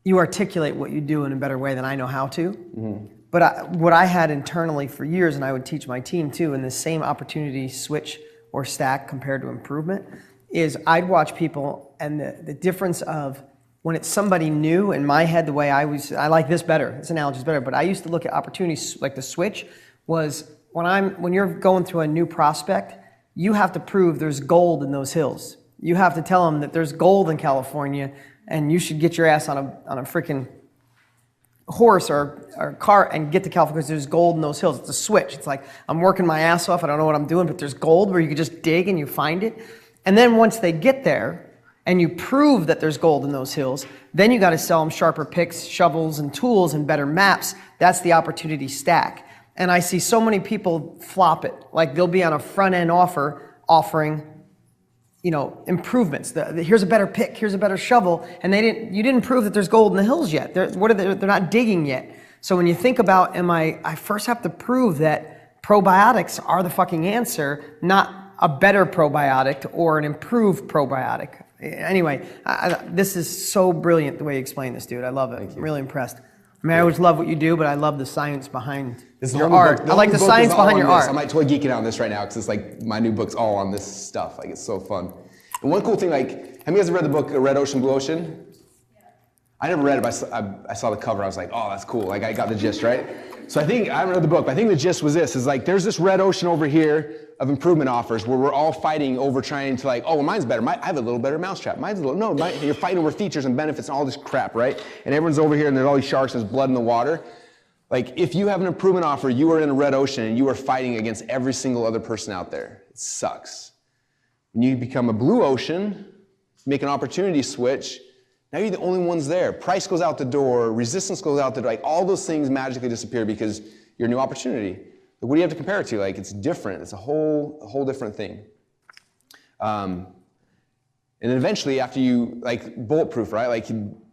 Speaker 4: articulate what you do in a better way than I know how to. Mm-hmm. But what I had internally for years, and I would teach my team too, in the same opportunity switch or stack compared to improvement, is I'd watch people and the difference of when it's somebody new. In my head, the way I like this better, this analogy is better, but I used to look at opportunities like the switch was when you're going through a new prospect, you have to prove there's gold in those hills. You have to tell them that there's gold in California, and you should get your ass on a freaking horse or car and get to California because there's gold in those hills. It's a switch. It's like, I'm working my ass off. I don't know what I'm doing, but there's gold where you can just dig and you find it. And then once they get there and you prove that there's gold in those hills, then you got to sell them sharper picks, shovels, and tools and better maps. That's the opportunity stack. And I see so many people flop it. Like they'll be on a front end offer offering, you know, improvements. Here's a better pick, here's a better shovel, and you didn't prove that there's gold in the hills yet. They're not digging yet. So when you think about, I first have to prove that probiotics are the fucking answer, not a better probiotic or an improved probiotic. Anyway, this is so brilliant the way you explain this, dude. I love it. I'm really impressed. I mean, I always love what you do, but I love the science behind your art. I like the science behind your art.
Speaker 2: I'm like totally geeking out on this right now because it's like my new book's all on this stuff. Like it's so fun. And one cool thing, like, have you guys read the book Red Ocean, Blue Ocean? Yeah. I never read it, but I saw the cover. I was like, oh, that's cool. Like I got the gist, right? So I haven't read the book, but I think the gist was this: is like there's this red ocean over here of improvement offers where we're all fighting over trying to like, oh, well, mine's better. I have a little better mousetrap. Mine's a little, no, you're fighting over features and benefits and all this crap, right? And everyone's over here and there's all these sharks and there's blood in the water. Like if you have an improvement offer, you are in a red ocean and you are fighting against every single other person out there. It sucks. When you become a blue ocean, make an opportunity switch, now you're the only ones there. Price goes out the door, resistance goes out the door, like all those things magically disappear because you're a new opportunity. Like, what do you have to compare it to? Like, it's different. It's a whole different thing. And then eventually, after you, like, bulletproof, right?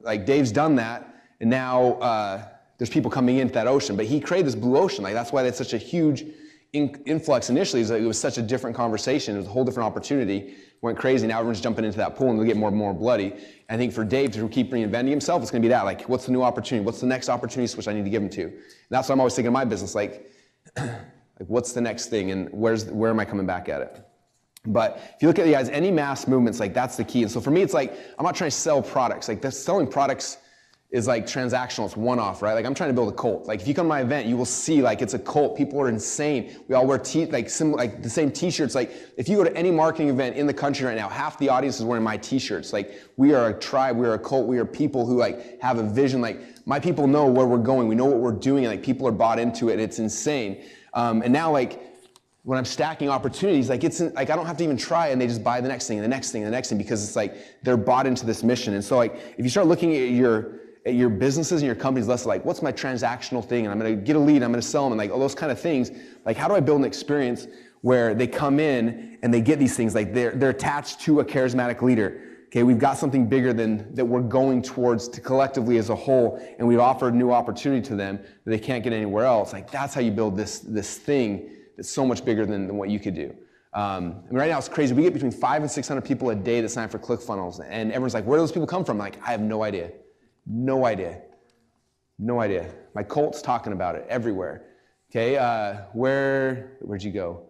Speaker 2: Like Dave's done that, and now there's people coming into that ocean. But he created this blue ocean. Like, that's why that's such a huge influx initially. Is like it was such a different conversation. It was a whole different opportunity. Went crazy. Now everyone's jumping into that pool, and they'll get more and more bloody. And I think for Dave to keep reinventing himself, it's going to be that. Like, what's the new opportunity? What's the next opportunity switch I need to give him to? And that's what I'm always thinking in my business. Like what's the next thing, and where am I coming back at it? But if you look at, guys, any mass movements, like that's the key. And so for me, it's like, I'm not trying to sell products. Like selling products is like transactional, it's one-off, right? Like I'm trying to build a cult. Like if you come to my event, you will see like it's a cult. People are insane. We all wear like the same t-shirts. Like if you go to any marketing event in the country right now, half the audience is wearing my t-shirts. Like we are a tribe, we are a cult, we are people who like have a vision. Like my people know where we're going. We know what we're doing, and like people are bought into it. It's insane. And now like when I'm stacking opportunities, like it's like I don't have to even try, and they just buy the next thing and the next thing and the next thing because it's like they're bought into this mission. And so like if you start looking at your businesses and your companies less like what's my transactional thing, and I'm going to get a lead, I'm going to sell them, and like all those kind of things. Like how do I build an experience where they come in and they get these things, like they're attached to a charismatic leader. Okay, we've got something bigger than that we're going towards to collectively as a whole, and we've offered a new opportunity to them that they can't get anywhere else. Like that's how you build this thing that's so much bigger than what you could do. I mean, right now it's crazy. We get between 500 and 600 people a day that sign up for ClickFunnels, and everyone's like, where do those people come from? Like, I have no idea. No idea. No idea. My cult's talking about it everywhere. Okay, where'd you go?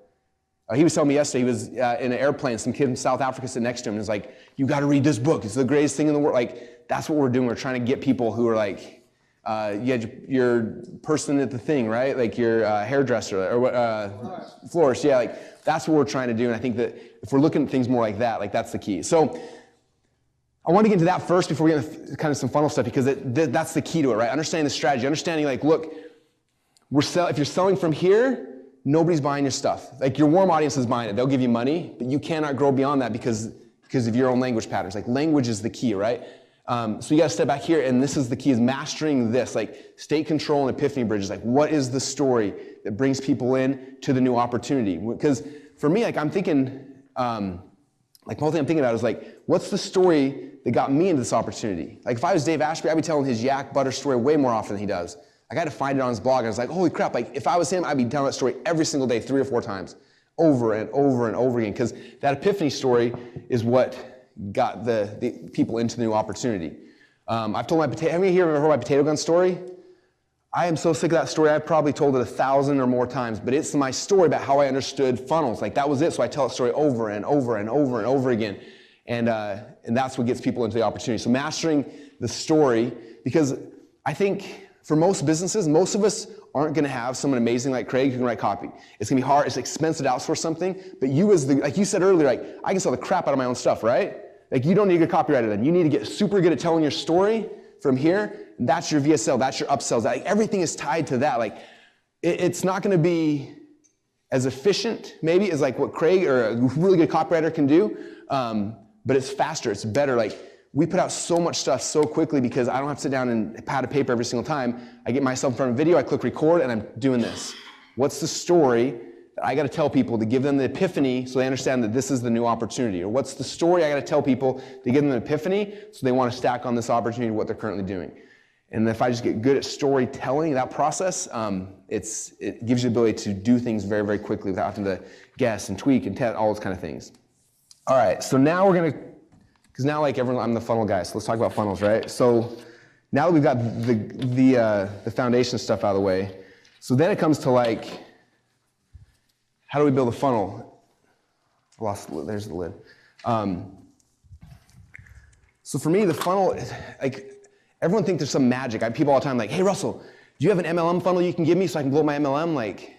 Speaker 2: He was telling me yesterday, he was in an airplane, some kid from South Africa sitting next to him, and was like, you got to read this book. It's the greatest thing in the world. Like, that's what we're doing. We're trying to get people who are like, you had your person at the thing, right? Like your hairdresser or florist. Yeah, like that's what we're trying to do. And I think that if we're looking at things more like that, like that's the key. So I want to get into that first before we get into kind of some funnel stuff, because that's the key to it, right? Understanding the strategy, understanding like, look, if you're selling from here, nobody's buying your stuff. Like your warm audience is buying it. They'll give you money, but you cannot grow beyond that because of your own language patterns. Like language is the key, right? So you got to step back here, and this is the key, is mastering this, like state control and epiphany bridges. Like what is the story that brings people in to the new opportunity? Because for me, like I'm thinking, like the whole thing I'm thinking about is like, what's the story that got me into this opportunity? Like if I was Dave Ashby, I'd be telling his yak butter story way more often than he does. Like I had to find it on his blog. I was like, holy crap, like if I was him, I'd be telling that story every single day, 3 or 4 times, over and over and over again, because that epiphany story is what got the people into the new opportunity. I've told have any of you ever heard my potato gun story? I am so sick of that story. I've probably told it 1,000 or more times, but it's my story about how I understood funnels. Like that was it. So I tell that story over and over and over and over again. And that's what gets people into the opportunity. So mastering the story, because I think for most businesses, most of us aren't going to have someone amazing like Craig who can write copy. It's going to be hard. It's expensive to outsource something. But you like you said earlier, like I can sell the crap out of my own stuff, right? Like, you don't need a good copywriter then. You need to get super good at telling your story from here. That's your VSL, that's your upsells. Like, everything is tied to that. Like, it's not gonna be as efficient, maybe, as like what Craig or a really good copywriter can do, but it's faster, it's better. Like, we put out so much stuff so quickly because I don't have to sit down and pad of paper every single time. I get myself in front of a video, I click record, and I'm doing this. What's the story that I gotta tell people to give them the epiphany so they understand that this is the new opportunity? Or what's the story I gotta tell people to give them an epiphany so they wanna stack on this opportunity to what they're currently doing? And if I just get good at storytelling, that process, it gives you the ability to do things very, very quickly without having to guess and tweak and test, all those kind of things. All right, so now we're gonna, because now like everyone, I'm the funnel guy, so let's talk about funnels, right? So now that we've got the foundation stuff out of the way, so then it comes to like, how do we build a funnel? I lost the lid, there's the lid. So for me, the funnel, like, everyone thinks there's some magic. I have people all the time like, hey Russell, do you have an MLM funnel you can give me so I can blow my MLM? Like,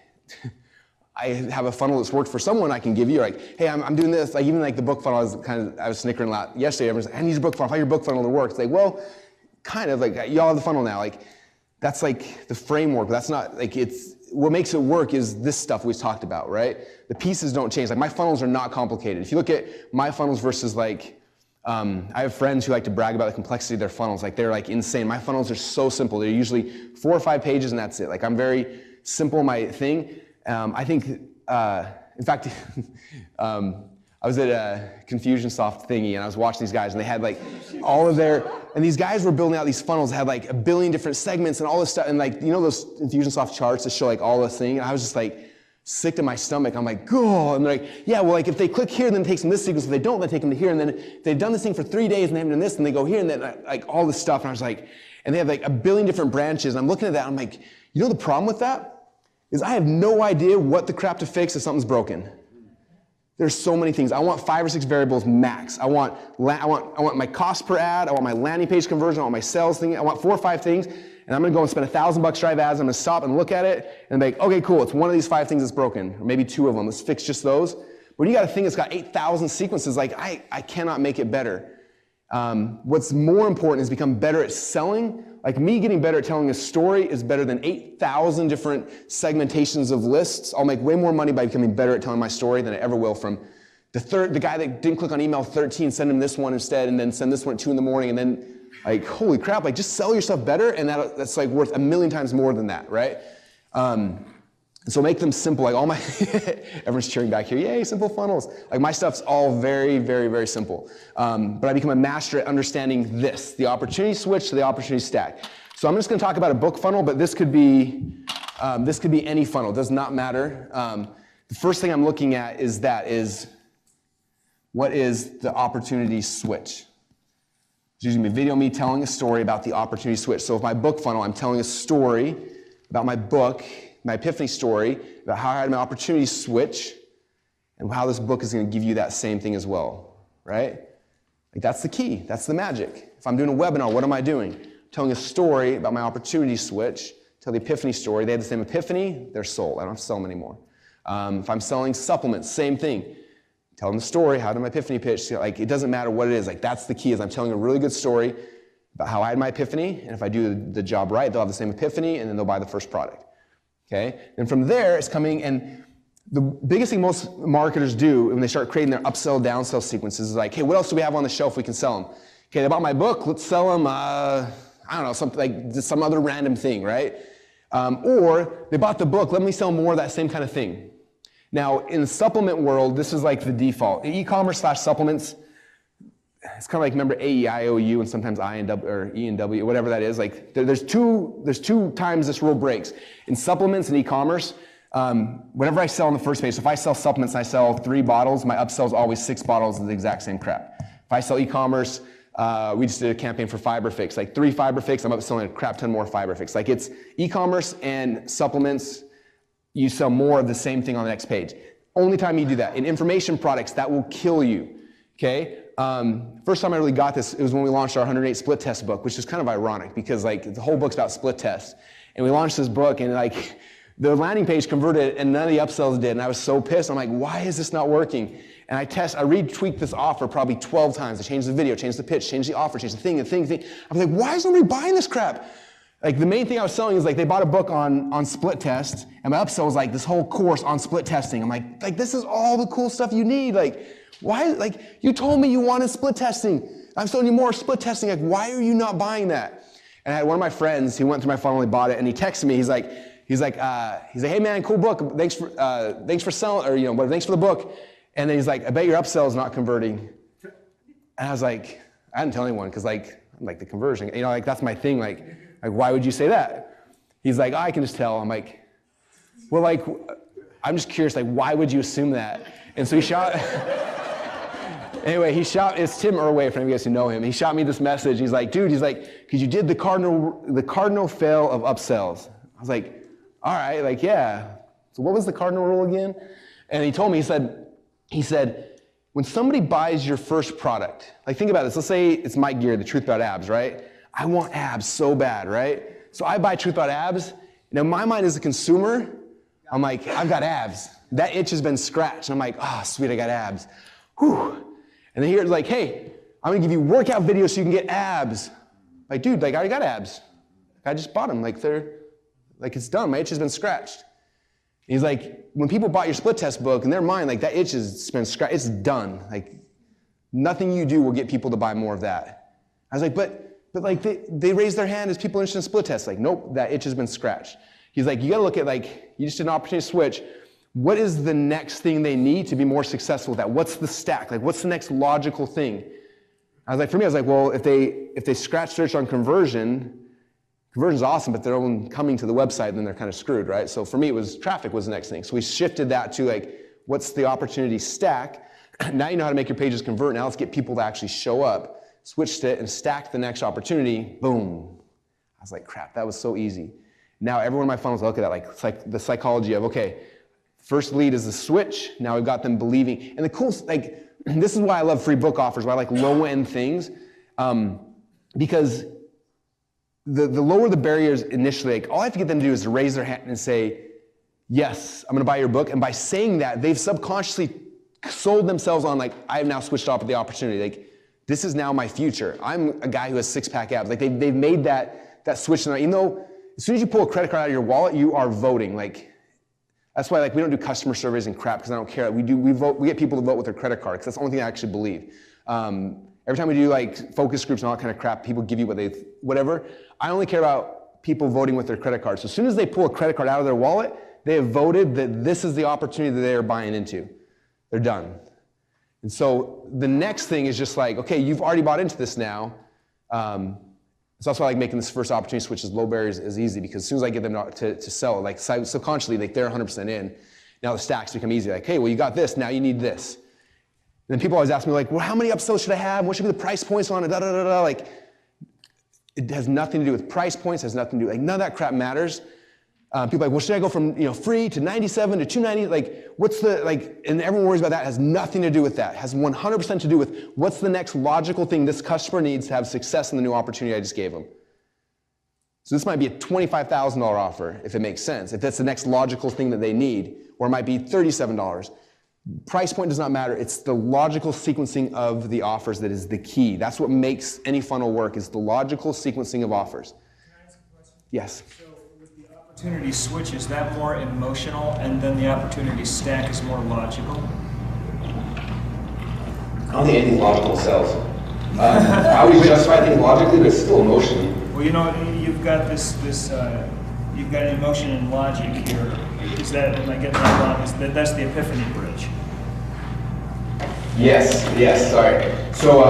Speaker 2: I have a funnel that's worked for someone I can give you. Or like, hey, I'm doing this. Like, even like the book funnel, I was snickering a lot yesterday. Everyone's like, I need your book funnel. How your book funnel works? Like, well, kind of, like, y'all have the funnel now. Like, that's like the framework. But that's not, like, it's, what makes it work is this stuff we've talked about, right? The pieces don't change. Like, my funnels are not complicated. If you look at my funnels versus like, I have friends who like to brag about the complexity of their funnels. Like, they're like insane. My funnels are so simple. They're usually 4 or 5 pages and that's it. Like, I'm very simple in my thing. I think, in fact, I was at a Confusionsoft thingy and I was watching these guys and they had like all of their, and these guys were building out these funnels that had like 1 billion different segments and all this stuff. And like, you know those Confusionsoft charts that show like all this thing? And I was just like, sick to my stomach. I'm like, oh, and they're like, yeah, well, like if they click here, then it takes them this sequence. If they don't, then take them to here. And then if they've done this thing for 3 days and they haven't done this, and they go here, and then like all this stuff. And I was like, and they have like 1 billion different branches. And I'm looking at that, I'm like, you know the problem with that? Is I have no idea what the crap to fix if something's broken. There's so many things. I want 5 or 6 variables max. I want my cost per ad. I want my landing page conversion. I want my sales thing. I want 4 or 5 things. And I'm gonna go and spend $1,000 drive ads. I'm gonna stop and look at it and be like, okay, cool. It's one of these 5 things that's broken, or maybe 2 of them. Let's fix just those. But when you got a thing that's got 8,000 sequences, like I cannot make it better. What's more important is become better at selling. Like, me getting better at telling a story is better than 8,000 different segmentations of lists. I'll make way more money by becoming better at telling my story than I ever will from the guy that didn't click on email 13, send him this one instead, and then send this one at 2 in the morning, and then like, holy crap, like, just sell your stuff better, and that's like worth 1,000,000 times more than that, right? So make them simple. Like, all my, everyone's cheering back here, yay, simple funnels. Like, my stuff's all very, very, very simple. But I become a master at understanding this, the opportunity switch to the opportunity stack. So I'm just gonna talk about a book funnel, but this could be any funnel, it does not matter. The first thing I'm looking at is what is the opportunity switch? It's usually a video of me telling a story about the opportunity switch. So if my book funnel, I'm telling a story about my book, my epiphany story, about how I had my opportunity switch, and how this book is going to give you that same thing as well, right? Like, that's the key. That's the magic. If I'm doing a webinar, what am I doing? Telling a story about my opportunity switch, tell the epiphany story. They had the same epiphany, they're sold. I don't have to sell them anymore. If I'm selling supplements, same thing. Tell them the story, how did my epiphany pitch? Like, it doesn't matter what it is. Like, that's the key, is I'm telling a really good story about how I had my epiphany, and if I do the job right, they'll have the same epiphany, and then they'll buy the first product, okay? And from there, it's coming, and the biggest thing most marketers do when they start creating their upsell, downsell sequences is like, hey, what else do we have on the shelf we can sell them? Okay, they bought my book, let's sell them, I don't know, something like just some other random thing, right? Or they bought the book, let me sell more of that same kind of thing. Now, in the supplement world, this is like the default. E-commerce / supplements, it's kind of like, remember AEIOU and sometimes I and W, or E and W, whatever that is. Like, there's two times this rule breaks. In supplements and e-commerce, whenever I sell on the first page, so if I sell supplements and I sell 3 bottles, my upsell is always 6 bottles of the exact same crap. If I sell e-commerce, we just did a campaign for Fiber Fix, like 3 Fiber Fix, I'm upselling a crap ton more Fiber Fix. Like, it's e-commerce and supplements, you sell more of the same thing on the next page. Only time you do that. In information products, that will kill you, okay? First time I really got this, it was when we launched our 108 split test book, which is kind of ironic because like the whole book's about split tests. And we launched this book and like the landing page converted and none of the upsells did. And I was so pissed. I'm like, why is this not working? and I retweaked this offer probably 12 times. I changed the video, changed the pitch, changed the offer, changed the thing. I was like, why is nobody buying this crap? Like the main thing I was selling is like they bought a book on split test, and my upsell was like this whole course on split testing. I'm like this is all the cool stuff you need. Like, why? Like you told me you wanted split testing. I'm selling you more split testing. Like, why are you not buying that? And I had one of my friends, he went through my funnel, he bought it, and he texted me. He's like, hey man, cool book. Thanks for selling, or whatever. Thanks for the book. And then he's like, I bet your upsell is not converting. And I was like, I didn't tell anyone because like the conversion, like that's my thing. Like why would you say that? He's like, I can just tell. I'm like, well, like I'm just curious. Like why would you assume that? And so he shot. Anyway, it's Tim Irway, for any of you guys who know him. He shot me this message. He's like, dude, because you did the cardinal fail of upsells. I was like, all right, like, yeah. So what was the cardinal rule again? And he told me, he said, when somebody buys your first product, like think about this. Let's say it's Mike Gear, the Truth About Abs, right? I want abs so bad, right? So I buy Truth About Abs. Now, in my mind as a consumer, I'm like, I've got abs. That itch has been scratched. And I'm like, oh, sweet, I got abs. Whew. And then here it's like, hey, I'm gonna give you workout videos so you can get abs. Like, dude, like I already got abs. I just bought them. Like it's done. My itch has been scratched. And he's like, when people bought your split test book, in their mind, like that itch has been scratched. It's done. Like nothing you do will get people to buy more of that. I was like, but like they raised their hand as people interested in split tests. Like, nope, that itch has been scratched. He's like, you gotta look at like, you just did an opportunity to switch. What is the next thing they need to be more successful with that? What's the stack? Like, what's the next logical thing? I was like, for me, I was like, well, if they scratch search on conversion's awesome, but they're only coming to the website, then they're kind of screwed, right? So for me, traffic was the next thing. So we shifted that to like, what's the opportunity stack? Now you know how to make your pages convert. Now let's get people to actually show up. Switched it and stacked the next opportunity. Boom. I was like, crap, that was so easy. Now everyone in my funnels look at that, like it's like the psychology of, okay, first lead is the switch. Now we've got them believing. And the cool, like, this is why I love free book offers, why I like low-end things, because the lower the barriers initially, like, all I have to get them to do is to raise their hand and say, yes, I'm gonna buy your book. And by saying that, they've subconsciously sold themselves on like, I have now switched off at the opportunity. Like, this is now my future. I'm a guy who has six-pack abs. Like they've made that switch. Even though as soon as you pull a credit card out of your wallet, you are voting. Like, that's why like we don't do customer surveys and crap because I don't care. We get people to vote with their credit card because that's the only thing I actually believe. Every time we do like focus groups and all that kind of crap, people give you whatever. I only care about people voting with their credit card. So as soon as they pull a credit card out of their wallet, they have voted that this is the opportunity that they are buying into. They're done. And so the next thing is just like, okay, you've already bought into this now. So that's why I like making this first opportunity switch as low barriers is easy because as soon as I get them to sell, like subconsciously, like they're 100% in. Now the stacks become easy. Like, hey, well, you got this, now you need this. And then people always ask me like, well, how many upsells should I have? What should be the price points on it? Like, it has nothing to do with price points, has nothing to do, like none of that crap matters. People are like, well, should I go from free to 97 to 290? Like, what's the, like, and everyone worries about that. It has nothing to do with that. It has 100% to do with what's the next logical thing this customer needs to have success in the new opportunity I just gave them. So this might be a $25,000 offer, if it makes sense, if that's the next logical thing that they need, or it might be $37. Price point does not matter. It's the logical sequencing of the offers that is the key. That's what makes any funnel work, is the logical sequencing of offers.
Speaker 5: Can I ask a question?
Speaker 2: Yes.
Speaker 5: Opportunity switch, is that more emotional and then the opportunity stack is more logical?
Speaker 2: I don't think anything logical sells. I always justify things logically, but it's still emotionally.
Speaker 5: Well, you've got you've got an emotion and logic here. Is that, am I getting that wrong? That's the epiphany bridge.
Speaker 2: Yes, sorry. So,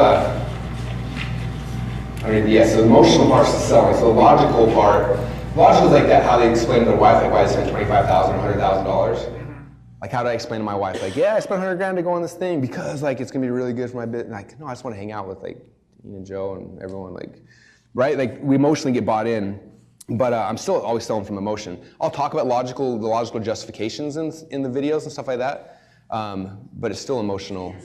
Speaker 2: so the emotional part's the selling. So the logical part, logical is like that, how they explain to their wife, like why they spent $25,000 or $100,000. Like how do I explain to my wife, like, yeah, I spent $100,000 to go on this thing because like it's gonna be really good for my business. Like, no, I just want to hang out with like Ian and Joe and everyone, like, right? Like we emotionally get bought in, but I'm still always selling from emotion. I'll talk about the logical justifications in the videos and stuff like that, but it's still emotional.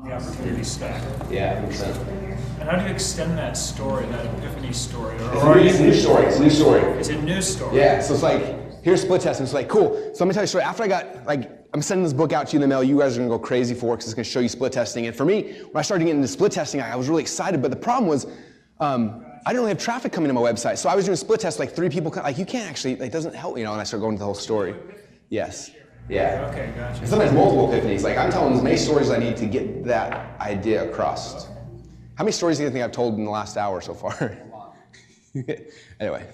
Speaker 5: The opportunity stack.
Speaker 2: Yeah, 100%.
Speaker 5: And how do you extend that story, that epiphany story?
Speaker 2: It's a new story.
Speaker 5: It's a new story.
Speaker 2: Yeah, so it's like, here's split testing. It's like, cool. So I'm gonna tell you a story. After I got, like, I'm sending this book out to you in the mail. You guys are gonna go crazy for it because it's gonna show you split testing. And for me, when I started getting into split testing, I was really excited. But the problem was, I didn't really have traffic coming to my website. So I was doing split tests, like 3 people, like you can't actually, like, it doesn't help, you know, and I started going into the whole story. Yes. Yeah.
Speaker 5: Okay, gotcha.
Speaker 2: And sometimes multiple epiphanies. Like, I'm telling as many stories as I need to get that idea across. How many stories do you think I've told in the last hour so far? Anyway,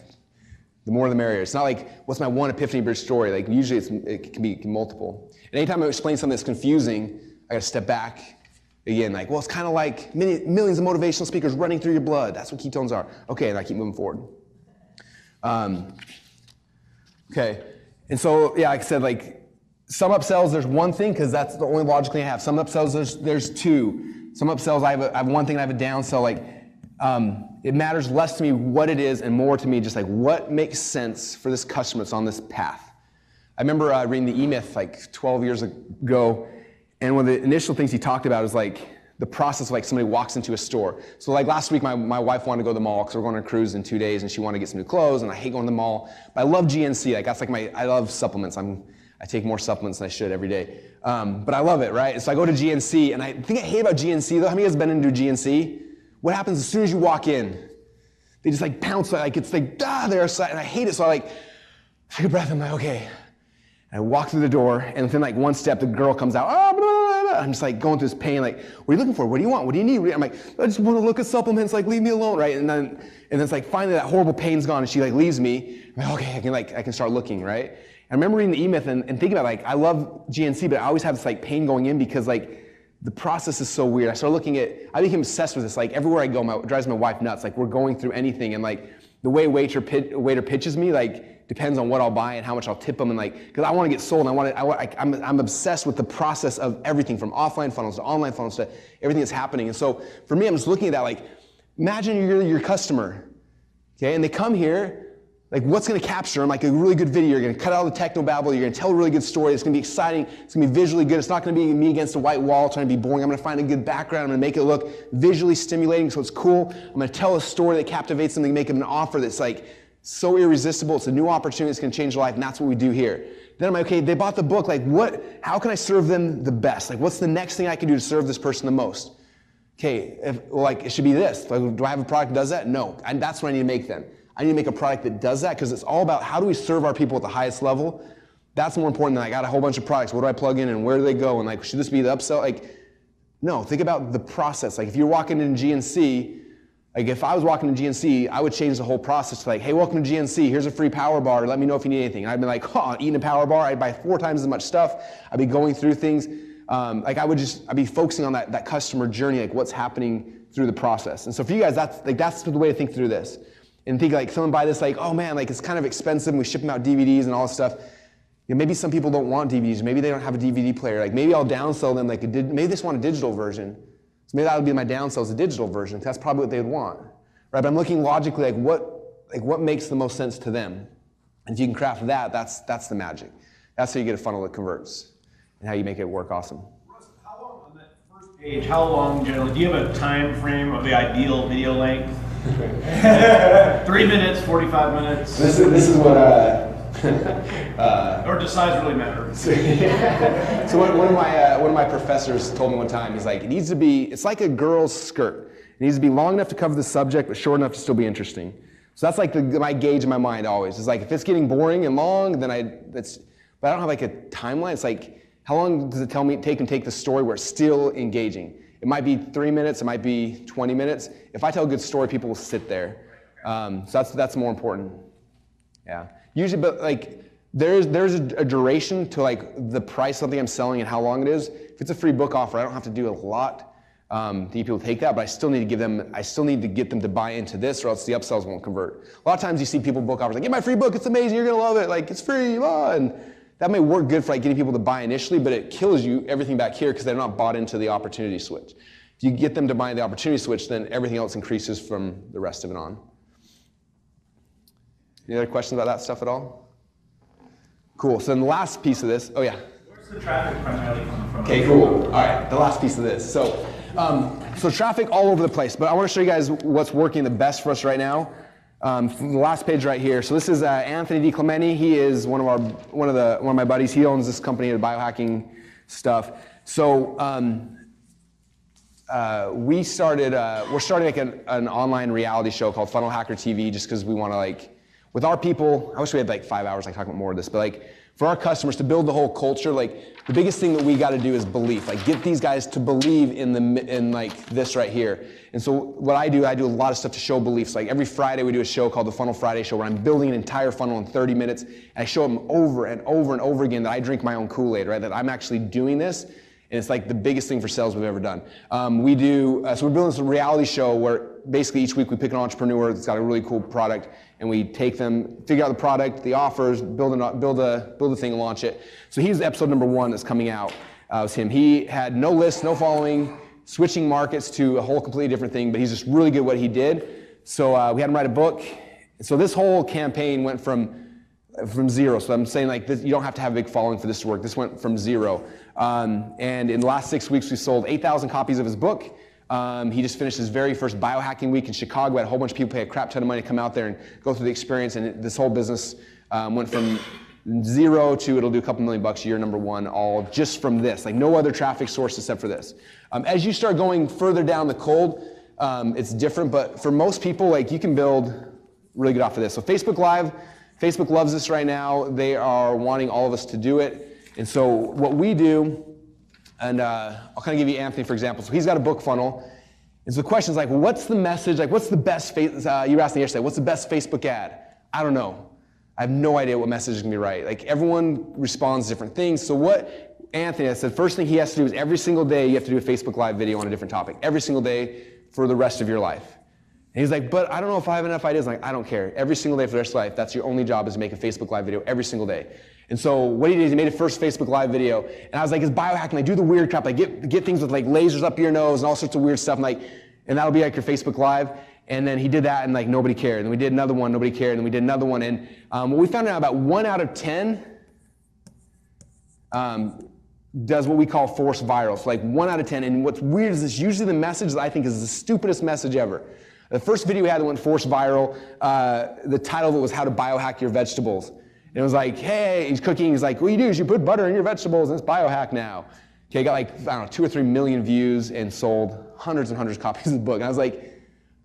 Speaker 2: the more the merrier. It's not like, what's my one epiphany bridge story? Like, usually it can be multiple. And anytime I explain something that's confusing, I gotta step back. Again, like, well, it's kind of like millions of motivational speakers running through your blood. That's what ketones are. Okay, and I keep moving forward. Okay, and so, yeah, like I said, like, some upsells, there's one thing, because that's the only logic thing I have. Some upsells, there's 2. Some upsells, I have one thing and I have a downsell. Like, it matters less to me what it is and more to me just like what makes sense for this customer that's on this path. I remember reading the E-Myth like 12 years ago, and one of the initial things he talked about is like the process of like somebody walks into a store. So like last week, my wife wanted to go to the mall because we're going on a cruise in 2 days, and she wanted to get some new clothes, and I hate going to the mall, but I love GNC. Like that's like I love supplements. I take more supplements than I should every day. But I love it, right? So I go to GNC, and I think I hate about GNC though. How many of you guys been into GNC? What happens as soon as you walk in? They just like pounce, like it's like, they're outside, and I hate it. So I like take a breath, I'm like, okay. And I walk through the door, and within like one step, the girl comes out, blah, blah, blah. I'm just like going through this pain, like, what are you looking for? What do you want? What do you need? I'm like, I just want to look at supplements, like leave me alone, right? And then it's like finally that horrible pain's gone, and she like leaves me. I'm like, okay, I can start looking, right? I remember reading the E-Myth and thinking about like, I love GNC, but I always have this like pain going in because like the process is so weird. I became obsessed with this. Like everywhere I go, it drives my wife nuts. Like we're going through anything, and like the way waiter pitches me, like depends on what I'll buy and how much I'll tip them, and like because I want to get sold. And I'm obsessed with the process of everything from offline funnels to online funnels to everything that's happening. And so for me, I'm just looking at that. Like imagine you're your customer, okay, and they come here. Like what's going to capture them? Like a really good video. You're going to cut out all the technobabble. You're going to tell a really good story. It's going to be exciting. It's going to be visually good. It's not going to be me against a white wall trying to be boring. I'm going to find a good background. I'm going to make it look visually stimulating so it's cool. I'm going to tell a story that captivates them and make them an offer that's like so irresistible. It's a new opportunity that's going to change their life, and that's what we do here. Then I'm like, okay, they bought the book. Like how can I serve them the best? Like what's the next thing I can do to serve this person the most? Okay, it should be this. Like, do I have a product that does that? No. And that's what I need to make then. I need to make a product that does that because it's all about how do we serve our people at the highest level. That's more important than I got a whole bunch of products. What do I plug in and where do they go? And like, should this be the upsell? Like, no, think about the process. Like if you're walking in GNC, like if I was walking in GNC, I would change the whole process to like, hey, welcome to GNC. Here's a free power bar. Let me know if you need anything. And I'd be like, eating a power bar. I'd buy 4 times as much stuff. I'd be going through things. I'd be focusing on that customer journey, like what's happening through the process. And so for you guys, that's the way to think through this. And think like someone buy this like, oh man, like it's kind of expensive and we ship them out DVDs and all this stuff. You know, maybe some people don't want DVDs. Maybe they don't have a DVD player. Like maybe I'll downsell them like maybe they just want a digital version. So maybe that would be my downsell is a digital version. That's probably what they would want, right? But I'm looking logically like what makes the most sense to them. And if you can craft that, that's the magic. That's how you get a funnel that converts and how you make it work awesome.
Speaker 6: Russ, how long on that first page? How long generally? Do you have a time frame of the ideal video length? 3 minutes, 45 minutes.
Speaker 2: This is what.
Speaker 6: Or does size really matter?
Speaker 2: So one of my professors told me one time. He's like, it's like a girl's skirt. It needs to be long enough to cover the subject, but short enough to still be interesting. So that's like my gauge in my mind always. It's like if it's getting boring and long, then but I don't have like a timeline. It's like how long does it take the story where it's still engaging? It might be 3 minutes, it might be 20 minutes. If I tell a good story, people will sit there. So that's more important. Yeah. Usually, but like there's a duration to like the price of something I'm selling and how long it is. If it's a free book offer, I don't have to do a lot to get people to take that, but I still need to get them to buy into this, or else the upsells won't convert. A lot of times you see people book offers like, get my free book, it's amazing, you're gonna love it, like it's free, and that may work good for like getting people to buy initially, but it kills you everything back here because they're not bought into the opportunity switch. If you get them to buy the opportunity switch, then everything else increases from the rest of it on. Any other questions about that stuff at all? Cool, so then the last piece of this, oh yeah.
Speaker 6: Where's the traffic primarily coming from?
Speaker 2: Okay, cool. All right, the last piece of this. So traffic all over the place, but I want to show you guys what's working the best for us right now. From the last page right here. So this is Anthony DiClemente. He is one of my buddies. He owns this company of biohacking stuff. So we're starting like an online reality show called Funnel Hacker TV, just because we want to, like, with our people, I wish we had like 5 hours like talking about more of this, but like for our customers to build the whole culture, like the biggest thing that we got to do is belief. Like get these guys to believe in like this right here. And so what I do a lot of stuff to show beliefs. Like every Friday we do a show called the Funnel Friday Show, where I'm building an entire funnel in 30 minutes, and I show them over and over and over again that I drink my own Kool-Aid, right? That I'm actually doing this. And it's like the biggest thing for sales we've ever done. So we're building this reality show where basically each week we pick an entrepreneur that's got a really cool product, and we take them, figure out the product, the offers, build a thing and launch it. So he's episode number 1 that's coming out. It was him. He had no list, no following, switching markets to a whole completely different thing, but he's just really good at what he did. So we had him write a book. So this whole campaign went from zero. So I'm saying like this, you don't have to have a big following for this to work. This went from zero. And in the last 6 weeks, we sold 8,000 copies of his book. He just finished his very first biohacking week in Chicago. Had a whole bunch of people pay a crap ton of money to come out there and go through the experience. And this whole business went from zero to it'll do a couple $1 million year number 1, all just from this. Like no other traffic source except for this. As you start going further down the cold, it's different. But for most people, like you can build really good off of this. So Facebook Live. Facebook loves this right now. They are wanting all of us to do it. And so what we do, and I'll kind of give you Anthony for example. So he's got a book funnel. And so the question is like, well, what's the message? Like, what's the best, you were asking yesterday, what's the best Facebook ad? I don't know. I have no idea what message is going to be right. Like everyone responds to different things. So what Anthony said, first thing he has to do is every single day you have to do a Facebook Live video on a different topic. Every single day for the rest of your life. And he's like, but I don't know if I have enough ideas. I'm like, I don't care. Every single day for the rest of life, that's your only job is to make a Facebook Live video every single day. And so what he did is he made a first Facebook Live video. And I was like, it's biohacking. Like, do the weird crap. Like, get things with like lasers up your nose and all sorts of weird stuff. And that'll be like your Facebook Live. And then he did that and like nobody cared. And then we did another one, nobody cared. And then we did another one. And what we found out about 1 out of 10 does what we call force viral. So like 1 out of 10. And what's weird is this usually the message that I think is the stupidest message ever. The first video we had that went force viral, the title of it was How to Biohack Your Vegetables. And it was like, hey, he's cooking. He's like, what you do is you put butter in your vegetables and it's biohack now. Okay, got like, I don't know, 2 or 3 million views and sold hundreds and hundreds of copies of the book. And I was like,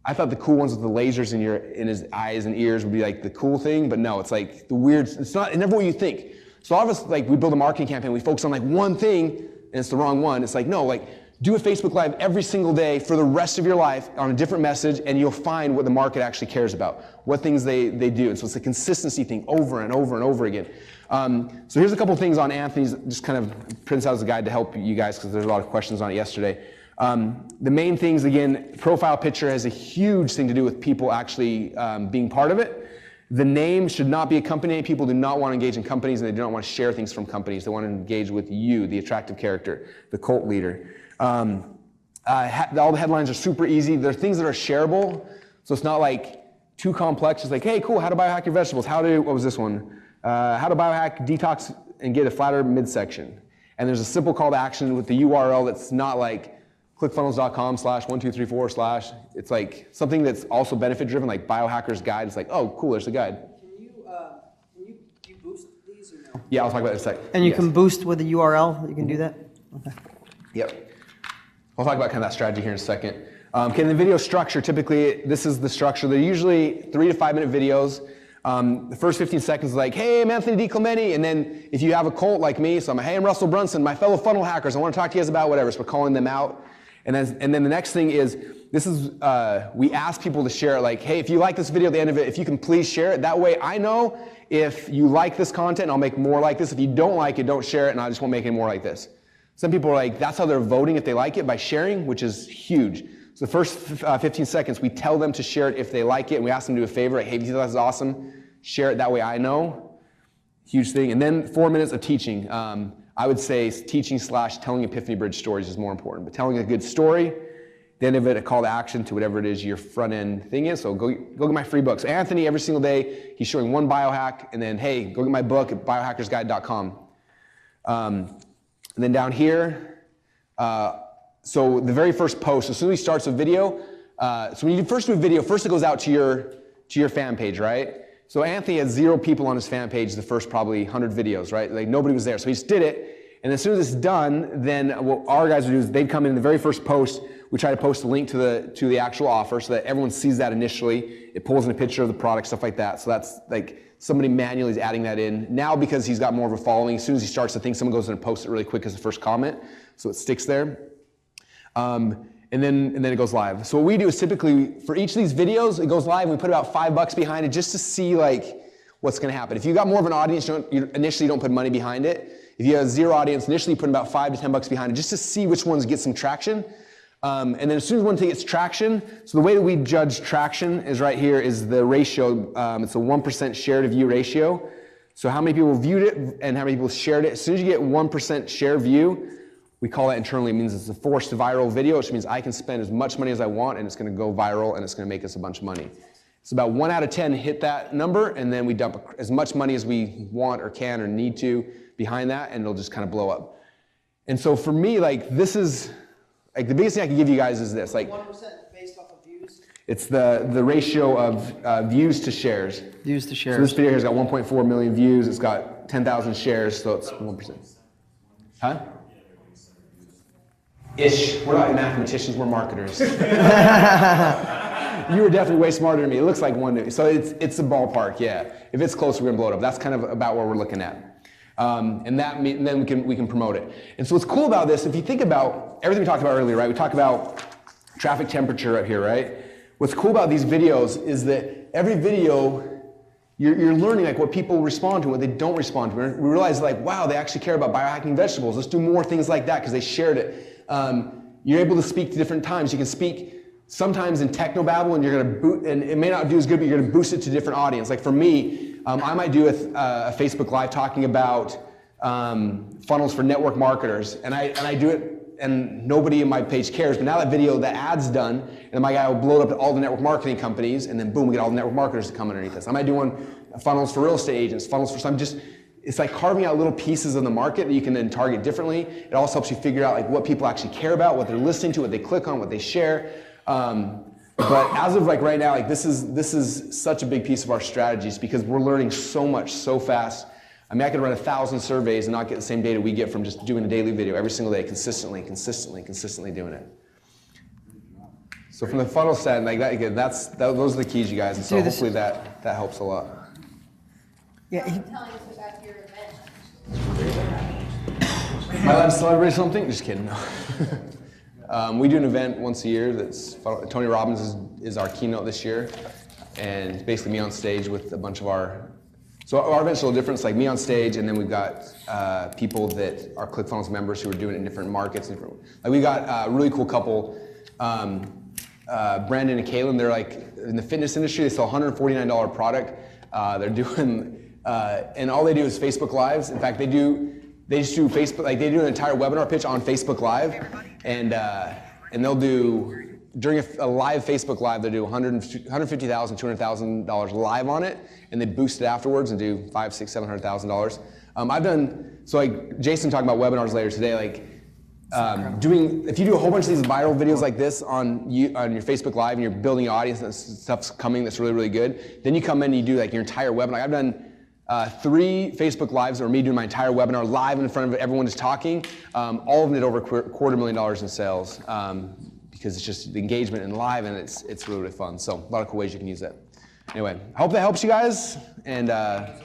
Speaker 2: I thought the cool ones with the lasers in his eyes and ears would be like the cool thing, but no, it's like the weird, it's never what you think. So all of us, like we build a marketing campaign, we focus on like one thing and it's the wrong one. It's like, no, like, do a Facebook Live every single day for the rest of your life on a different message, and you'll find what the market actually cares about, what things they do. And so it's a consistency thing over and over and over again. So here's a couple things on Anthony's, just kind of prints out as a guide to help you guys because there's a lot of questions on it yesterday. The main things, again, profile picture has a huge thing to do with people actually being part of it. The name should not be a company name. People do not want to engage in companies, and they do not want to share things from companies. They want to engage with you, the attractive character, the cult leader. All the headlines are super easy. They're things that are shareable, so it's not like too complex. It's like, hey, cool, how to biohack your vegetables. What was this one? How to biohack, detox, and get a flatter midsection. And there's a simple call to action with the URL that's not like clickfunnels.com/1234/. It's like something that's also benefit driven, like Biohacker's Guide. It's like, oh, cool, there's the guide.
Speaker 4: Can you boost these or no?
Speaker 2: Yeah, I'll talk about that in a second.
Speaker 4: And you can boost with the URL. You can do that. Okay.
Speaker 2: Yep. I'll talk about kind of that strategy here in a second. Okay, the video structure, typically, this is the structure. They're usually 3 to 5 minute videos. The first 15 seconds is like, hey, I'm Anthony DiClemente. And then if you have a cult like me, so hey, I'm Russell Brunson, my fellow funnel hackers. I want to talk to you guys about whatever. So we're calling them out. And then the next thing is, we ask people to share it like, hey, if you like this video at the end of it, if you can please share it. That way I know if you like this content, I'll make more like this. If you don't like it, don't share it, and I just won't make any more like this. Some people are like, that's how they're voting if they like it, by sharing, which is huge. So the first 15 seconds, we tell them to share it if they like it, and we ask them to do a favor, like, hey, if you think that's awesome, share it, that way I know. Huge thing. And then 4 minutes of teaching. I would say teaching / telling Epiphany Bridge stories is more important, but telling a good story, the end of it, a call to action to whatever it is your front end thing is. So go get my free book. So Anthony, every single day, he's showing one biohack, and then, hey, go get my book at biohackersguide.com. And then down here, so the very first post, as soon as he starts a video, so when you first do a video, first it goes out to to your fan page, right? So Anthony had 0 people on his fan page the first probably 100 videos, right? Like nobody was there. So he just did it. And as soon as it's done, then what our guys would do is they'd come in the very first post. We try to post a link to the actual offer so that everyone sees that initially. It pulls in a picture of the product, stuff like that. So that's like somebody manually is adding that in. Now because he's got more of a following, as soon as he starts the thing, someone goes in and posts it really quick as the first comment. So it sticks there. And then it goes live. So what we do is typically, for each of these videos, it goes live and we put about $5 behind it just to see like what's gonna happen. If you got more of an audience, initially you don't put money behind it. If you have 0 audience, initially you put about $5 to $10 behind it just to see which ones get some traction. And then as soon as one gets traction, so the way that we judge traction is right here is the ratio, it's a 1% share to view ratio. So how many people viewed it and how many people shared it. As soon as you get 1% share view, we call that internally, it means it's a forced viral video, which means I can spend as much money as I want and it's gonna go viral and it's gonna make us a bunch of money. So about 1 out of 10 hit that number and then we dump as much money as we want or can or need to behind that and it'll just kind of blow up. And so for me, like this is, like the biggest thing I can give you guys is this, like
Speaker 4: 1% based off of views?
Speaker 2: it's the ratio of views to shares.
Speaker 4: Views to shares.
Speaker 2: So this video here's got 1.4 million views, it's got 10,000 shares, so it's 1%. Huh? Ish. We're not mathematicians, we're marketers. You were definitely way smarter than me. It looks like 1 to, so it's a ballpark, yeah. If it's close, we're gonna blow it up. That's kind of about what we're looking at. And then we can promote it. And so what's cool about this, if you think about everything we talked about earlier, right? We talked about traffic temperature up here, right? What's cool about these videos is that every video, you're learning like what people respond to, what they don't respond to. We realize like, wow, they actually care about biohacking vegetables. Let's do more things like that because they shared it. You're able to speak to different times. You can speak sometimes in technobabble and you're gonna and it may not do as good, but you're gonna boost it to a different audience. Like for me, I might do a Facebook Live talking about funnels for network marketers, and I do it, and nobody in my page cares. But now that video, the ad's done, and my guy will blow it up to all the network marketing companies, and then boom, we get all the network marketers to come underneath this. I might do one funnels for real estate agents, funnels for some it's like carving out little pieces of the market that you can then target differently. It also helps you figure out like what people actually care about, what they're listening to, what they click on, what they share. But as of like right now, like this is such a big piece of our strategies because we're learning so much so fast. I mean, I could run 1,000 surveys and not get the same data we get from just doing a daily video every single day, consistently doing it. So from the funnel side, like that, again, those are the keys, you guys. And so hopefully that helps a lot.
Speaker 4: Yeah.
Speaker 7: Telling us about your event.
Speaker 2: Am I allowed to celebrate something? Just kidding. No. We do an event once a year that's Tony Robbins is our keynote this year, and it's basically me on stage with a bunch of so our event's a little different. It's like me on stage, and then we've got people that are ClickFunnels members who are doing it in different markets. Like we got a really cool couple, Brandon and Kaylin. They're like in the fitness industry. They sell $149 product. They're doing, and all they do is Facebook Lives. In fact, they just do Facebook, like they do an entire webinar pitch on Facebook Live, and they'll do, during a live Facebook Live, they'll do $150,000, $200,000 live on it, and they boost it afterwards and do $500,000, $600,000. I've done, so like Jason talking about webinars later today, like if you do a whole bunch of these viral videos like this on your Facebook Live and you're building an audience and stuff's coming that's really, really good, then you come in and you do like your entire webinar. I've done 3 Facebook Lives or me doing my entire webinar live in front of everyone just talking. All of them did over $250,000 in sales because it's just the engagement and live, and it's really, really fun. So a lot of cool ways you can use that. Anyway, I hope that helps you guys, and yeah.